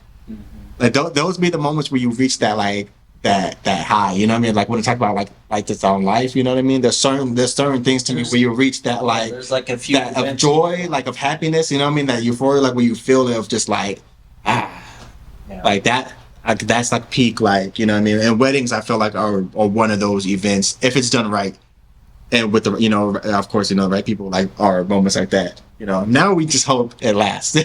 Speaker 1: Like those be the moments where you reach that like that high. You know what I mean? Like when we talk about like this on life, you know what I mean? There's certain things to me where you reach that like
Speaker 3: There's like a few
Speaker 1: that of joy, like of happiness. You know what I mean? That euphoria, like where you feel it of just like like that. Like that's like peak, like, you know what I mean? And weddings, I feel like are one of those events if it's done right, and with the, you know, of course, you know, right people like are moments like that. You know, now we just hope it lasts,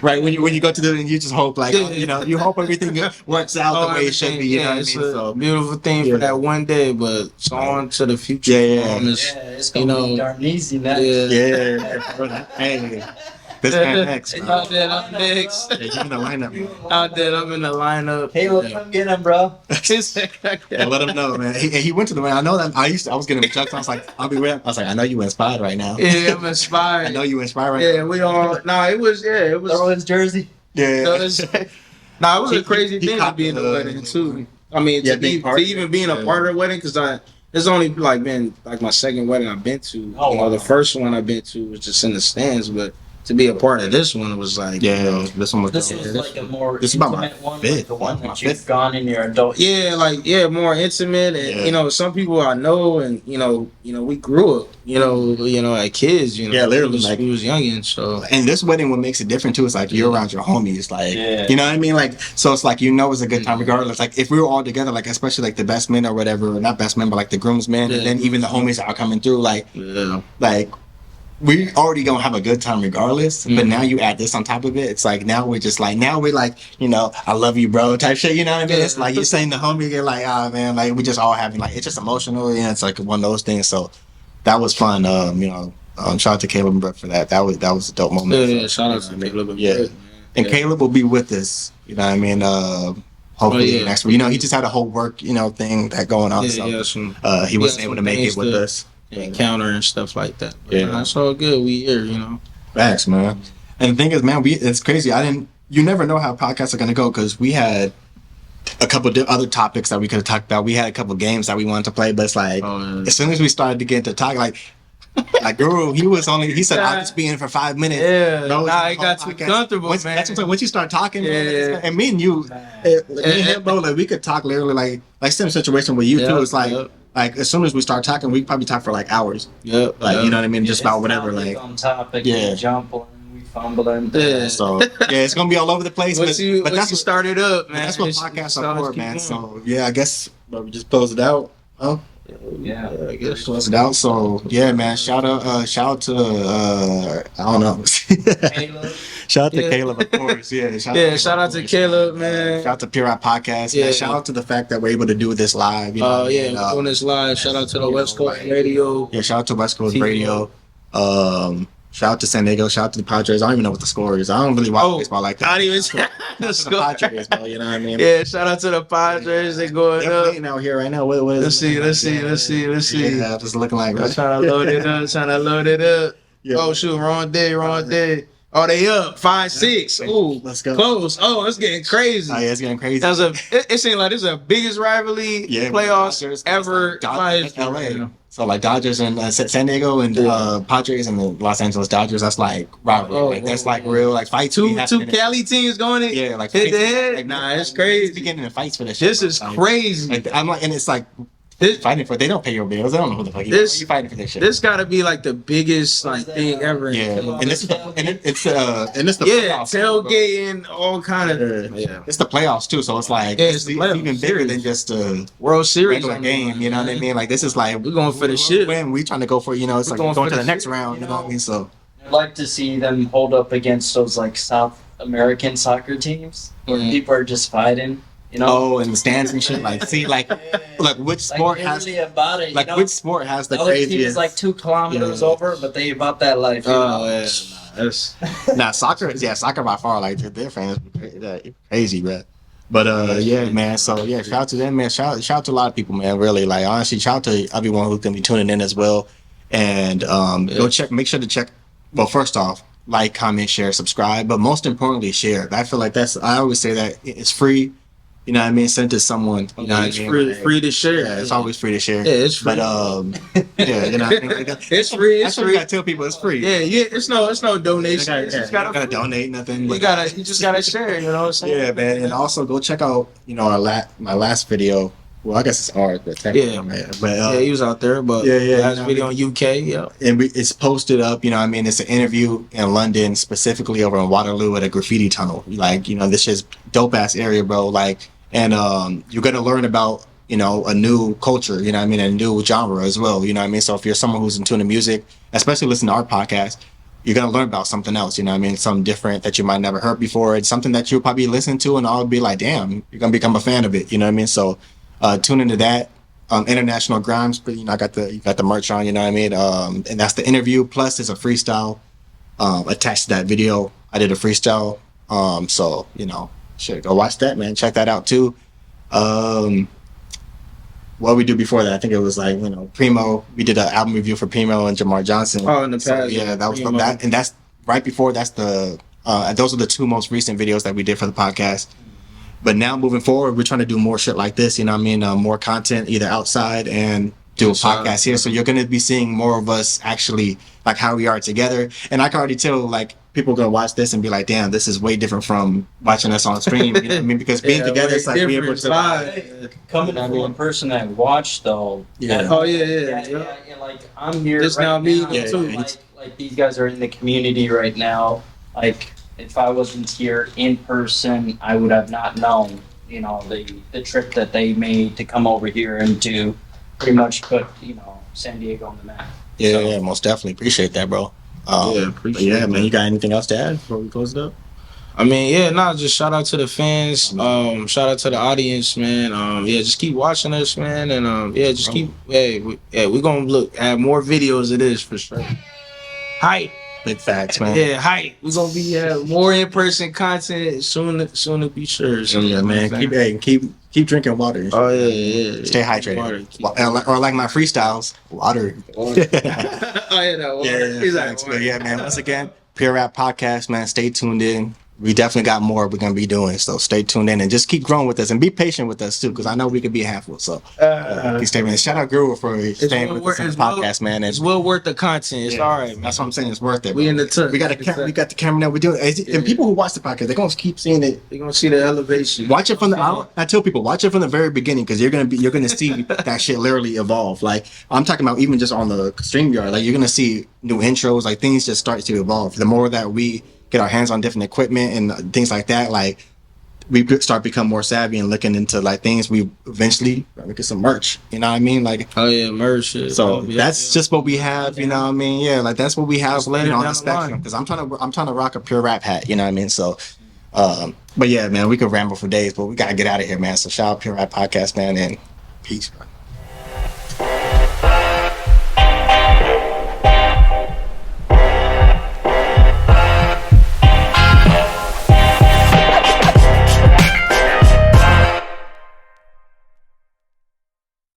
Speaker 1: right? When you go to do it, and you just hope like you know, you hope everything works out the way it should be. You know what I mean?
Speaker 2: It's
Speaker 1: So
Speaker 2: a beautiful thing for that one day, but it's on to the future.
Speaker 3: It's gonna be darn easy next.
Speaker 1: Hey. This man next, bro.
Speaker 2: Out there, I'm next.
Speaker 1: Yeah, you in the lineup, bro.
Speaker 2: Out there, I'm in the lineup.
Speaker 3: Caleb, come get him, bro.
Speaker 1: Yeah, let him know, man. He went to the I know that I was getting him chucks. I was like, I'll be with him. I was like, I know you inspired right now.
Speaker 2: Yeah, I'm inspired.
Speaker 1: I know you inspired right
Speaker 2: Yeah,
Speaker 1: now.
Speaker 2: we all. Nah, it was. Yeah, it was.
Speaker 3: Throw his jersey.
Speaker 1: Yeah.
Speaker 2: It was a crazy
Speaker 1: he
Speaker 2: thing to
Speaker 1: copped
Speaker 2: be in the
Speaker 1: the-
Speaker 2: wedding too. I mean,
Speaker 1: Yeah,
Speaker 2: to be
Speaker 1: being part
Speaker 2: to
Speaker 1: of
Speaker 2: even
Speaker 1: it.
Speaker 2: being a
Speaker 1: Yeah.
Speaker 2: part of the wedding, because it's only like been like my second wedding I've been to.
Speaker 3: Oh,
Speaker 2: you know,
Speaker 3: wow.
Speaker 2: the first one I've been to was just in the stands, but to be a part of this one was like, you know,
Speaker 1: This one was
Speaker 3: This was like a more
Speaker 1: This is about my
Speaker 3: intimate one,
Speaker 1: fifth.
Speaker 3: like the one
Speaker 1: My
Speaker 3: that you've
Speaker 1: fifth.
Speaker 3: gone in your adult.
Speaker 2: yeah, more intimate, and
Speaker 1: Yeah.
Speaker 2: you know, some people I know, and you know, we grew up, you know, as kids, you know,
Speaker 1: Yeah, literally,
Speaker 2: we was youngins, so
Speaker 1: And this wedding, what makes it different too is like you're around your homies, like
Speaker 3: Yeah.
Speaker 1: you know what I mean, like so it's like, you know, it's a good time regardless. Like if we were all together, like especially like the best men or whatever, or not best men, but like the groomsmen,
Speaker 2: Yeah.
Speaker 1: and then even the homies that are coming through, like
Speaker 2: yeah.
Speaker 1: we already gonna have a good time regardless. But now you add this on top of it, it's like now we're like, you know, I love you, bro, type shit. You know what I mean?
Speaker 2: Yeah.
Speaker 1: It's like you're saying the homie, you're like, ah, man, like we just all having like it's just emotional, and it's like one of those things. So that was fun. You know, shout out to Caleb and Brett for that. That was a dope moment.
Speaker 2: Yeah, shout out to Caleb and
Speaker 1: Yeah.
Speaker 2: Brett,
Speaker 1: And
Speaker 2: man.
Speaker 1: Caleb will be with us. You know what I mean? Hopefully next week. You know, he just had a whole work, you know, thing that going on. So he wasn't able to make it with us.
Speaker 2: Encounter and stuff like that. But,
Speaker 1: Yeah.
Speaker 2: it's all good. We here, you know.
Speaker 1: Facts, man. And the thing is, man, it's crazy. You never know how podcasts are gonna go, because we had a couple other topics that we could have talked about. We had a couple games that we wanted to play, but it's like as soon as we started to get into talk, like Guru, he said I'll just be in for 5 minutes.
Speaker 2: Yeah,
Speaker 1: Bro,
Speaker 2: nah, it got too comfortable, man.
Speaker 1: That's what I'm saying. Once you start talking, man,
Speaker 2: Yeah.
Speaker 1: and me and you, me and him, bro, like we could talk literally like same situation with you too. It's like as soon as we start talking, we probably talk for like hours.
Speaker 2: Yep.
Speaker 1: Like you know what I mean, just about
Speaker 3: It's
Speaker 1: whatever.
Speaker 3: not
Speaker 1: Like
Speaker 3: on topic.
Speaker 1: Yeah.
Speaker 3: We jumping, we fumbling.
Speaker 2: Yeah.
Speaker 1: so, yeah, it's gonna be all over the place.
Speaker 2: Once you
Speaker 1: but that's
Speaker 2: you
Speaker 1: what
Speaker 2: started up, man.
Speaker 1: that's what
Speaker 2: it's-
Speaker 1: podcasts
Speaker 2: it's
Speaker 1: are
Speaker 2: always
Speaker 1: for,
Speaker 2: keep
Speaker 1: man.
Speaker 2: going.
Speaker 1: So yeah, I guess we just close it out. Oh.
Speaker 3: Yeah.
Speaker 2: I guess.
Speaker 1: Close it out. So yeah, man. Shout out to I don't know.
Speaker 3: Caleb.
Speaker 1: Shout out to
Speaker 2: Yeah.
Speaker 1: Caleb, of course. Yeah.
Speaker 2: Shout out to Caleb, man.
Speaker 1: Shout out to PRP Podcast.
Speaker 2: Yeah.
Speaker 1: Man. Shout out to the fact that we're able to do this live. You know what I mean?
Speaker 2: We're doing this live. Shout out to the West Coast Radio.
Speaker 1: Yeah, shout out to West Coast
Speaker 2: TV.
Speaker 1: Radio. Shout out to San Diego. Shout out to the Padres. I don't even know what the score is. I don't really watch baseball like that.
Speaker 2: I don't even
Speaker 1: Shout out to the Padres, bro. You know what I mean?
Speaker 2: Yeah, shout out to the Padres. They going
Speaker 1: They're
Speaker 2: up.
Speaker 1: playing out here right now. What is
Speaker 2: Let's see.
Speaker 1: Yeah, just looking like
Speaker 2: I'm trying to load it up.
Speaker 1: Yeah.
Speaker 2: Oh shoot, wrong day. Oh, they up 5-6. Ooh,
Speaker 1: Let's go.
Speaker 2: close. Oh, it's getting crazy.
Speaker 1: Oh, yeah, it's getting crazy.
Speaker 2: It seemed like this is the biggest rivalry playoffs
Speaker 1: Dodgers,
Speaker 2: ever.
Speaker 1: Dodgers, LA. So like Dodgers and San Diego and Padres and the Los Angeles Dodgers. That's like rivalry. That's like real like fights.
Speaker 2: Two Cali teams going in.
Speaker 1: Yeah, like
Speaker 2: head to
Speaker 1: fights.
Speaker 2: head.
Speaker 1: Like,
Speaker 2: Nah, it's crazy.
Speaker 1: Beginning of fights for this. Shit,
Speaker 2: This is
Speaker 1: bro. Like,
Speaker 2: crazy.
Speaker 1: Like, I'm like, and it's like
Speaker 2: This-
Speaker 1: fighting for. They don't pay your bills. They don't know who the fuck you are.
Speaker 2: This-
Speaker 1: You fighting for this shit.
Speaker 2: This got to be like the biggest like thing ever.
Speaker 1: Yeah, and it's the
Speaker 2: Yeah,
Speaker 1: playoffs, bro.
Speaker 2: tailgating, all kind of
Speaker 1: It's the playoffs too, so it's like
Speaker 2: Yeah,
Speaker 1: it's,
Speaker 2: it's the playoffs.
Speaker 1: even bigger than just a
Speaker 2: World Series
Speaker 1: regular
Speaker 2: on the
Speaker 1: game.
Speaker 2: line,
Speaker 1: You know what I
Speaker 2: man.
Speaker 1: mean? Like this is like
Speaker 2: We're going for the shit.
Speaker 1: When we trying to go for it's
Speaker 2: We're
Speaker 1: like
Speaker 2: going
Speaker 1: going
Speaker 2: for
Speaker 1: to the
Speaker 2: the
Speaker 1: next
Speaker 2: shit,
Speaker 1: round. You know what I mean? So
Speaker 3: I'd like to see them hold up against those like South American soccer teams where people are just fighting. You know,
Speaker 1: in the stands and shit. Like see, like which sport
Speaker 3: like,
Speaker 1: has
Speaker 3: really about it.
Speaker 1: like
Speaker 3: you know?
Speaker 1: which sport has the
Speaker 3: other team
Speaker 1: craziest?
Speaker 3: is like 2 kilometers over, but they about that life. You
Speaker 2: Oh
Speaker 3: know?
Speaker 2: yeah, that's
Speaker 1: Nah, soccer by far like their fans crazy, bro. But yeah, man. So yeah, shout out to them, man. Shout out to a lot of people, man. Really, like honestly, shout out to everyone who's gonna be tuning in as well. And make sure to check. Well, first off, like, comment, share, subscribe, but most importantly, share. I feel like I always say that it's free. You know what I mean? Send to someone. You know what
Speaker 2: It's
Speaker 1: I mean?
Speaker 2: free,
Speaker 1: Like,
Speaker 2: free to share.
Speaker 1: yeah, it's always free to share.
Speaker 2: Yeah, it's free.
Speaker 1: But yeah, you know what I mean? Like,
Speaker 2: It's free. It's
Speaker 1: that's what we
Speaker 2: free.
Speaker 1: gotta tell people. It's free.
Speaker 2: Yeah. It's no donation.
Speaker 1: You
Speaker 2: It's
Speaker 1: gotta donate nothing.
Speaker 2: You just gotta share. You know what I'm saying?
Speaker 1: Yeah, man, and also go check out my last video. Well, I guess it's ours, but technically,
Speaker 2: Yeah.
Speaker 1: man. But
Speaker 2: Yeah, he was out there, but
Speaker 1: yeah,
Speaker 2: last
Speaker 1: you know,
Speaker 2: video on UK, yeah.
Speaker 1: and it's posted up. You know, what I mean, it's an interview in London, specifically over in Waterloo at a graffiti tunnel. Like, you know, this is dope ass area, bro. Like, and you're gonna learn about, you know, a new culture. You know what I mean, a new genre as well. You know what I mean. So if you're someone who's into the music, especially listen to our podcast, you're gonna learn about something else. You know what I mean, something different that you might never heard before. It's something that you'll probably listen to and I'll be like, damn, you're gonna become a fan of it. You know what I mean. So tune into that. International Grimes, but you know, you got the merch on, you know what I mean? And that's the interview. Plus, there's a freestyle attached to that video. I did a freestyle. So, you know, shit, go watch that, man. Check that out too. What we do before that, I think it was like, you know, Primo. We did an album review for Primo and Jamar Johnson.
Speaker 2: Oh, in the past.
Speaker 1: So, yeah, that was
Speaker 2: Primo.
Speaker 1: that, and that's right before. That's those are the two most recent videos that we did for the podcast. But now moving forward, we're trying to do more shit like this, you know what I mean? More content either outside and do a podcast here. So you're going to be seeing more of us actually like how we are together. And I can already tell like people are going to watch this and be like, damn, this is way different from watching us on stream. You know what I mean? Because being together, it's like we're able to.
Speaker 3: Coming from a person I watched though.
Speaker 1: Yeah.
Speaker 2: Oh yeah.
Speaker 3: Like I'm here.
Speaker 2: Just
Speaker 3: right
Speaker 2: now meeting
Speaker 1: Yeah,
Speaker 2: too.
Speaker 1: yeah.
Speaker 3: Like these guys are in the community right now. Like if I wasn't here in person, I would have not known, you know, the trip that they made to come over here and to pretty much put, you know, San Diego on the map.
Speaker 1: Yeah,
Speaker 3: So-
Speaker 1: yeah, most definitely appreciate that, bro.
Speaker 2: Yeah,
Speaker 1: But
Speaker 2: appreciate
Speaker 1: yeah,
Speaker 2: that.
Speaker 1: man, you got anything else to add before we close it up?
Speaker 2: I mean, yeah, just shout out to the fans. Shout out to the audience, man. Yeah, just keep watching us, man, and yeah, just keep. We're gonna add more videos of this for sure. Hype.
Speaker 1: Big facts, man.
Speaker 2: Yeah, hype. We're gonna be more in-person content soon to be sure. So,
Speaker 1: Yeah, man. Keep drinking water.
Speaker 2: Oh yeah.
Speaker 1: Stay hydrated.
Speaker 2: Water,
Speaker 1: Or like my freestyles, water.
Speaker 2: Oh yeah, that water.
Speaker 1: Yeah,
Speaker 2: He's like,
Speaker 1: facts. But yeah, man. Once again, Pure Rap Podcast, man. Stay tuned in. We definitely got more we're gonna be doing, so stay tuned in and just keep growing with us and be patient with us too, because I know we could be a handful. So please stay with. Shout out Guru for staying with us on the podcast, man.
Speaker 2: It's well worth the content. It's all right, man.
Speaker 1: That's what I'm saying. It's worth it.
Speaker 2: We
Speaker 1: bro.
Speaker 2: in the touch.
Speaker 1: We got we got the camera now. We're doing it. And people who watch the podcast, they're gonna keep seeing it.
Speaker 2: You're gonna see the elevation.
Speaker 1: Watch it from I tell people, watch it from the very beginning, because you're gonna see that shit literally evolve. Like I'm talking about even just on the StreamYard, like you're gonna see new intros, like things just start to evolve. The more that we get our hands on different equipment and things like that, like we start become more savvy and looking into like things. We eventually get some merch. You know what I mean? Like
Speaker 2: Oh yeah, merch. Shit.
Speaker 1: so
Speaker 2: Yeah.
Speaker 1: that's just what we have. You know what I mean? Yeah, like that's what we have
Speaker 2: Just later
Speaker 1: on
Speaker 2: down
Speaker 1: the
Speaker 2: the line.
Speaker 1: spectrum. Because I'm trying to rock a Pure Rap hat. You know what I mean? So. But yeah, man, we could ramble for days, but we gotta get out of here, man. So shout out Pure Rap Podcast, man, and peace, bro.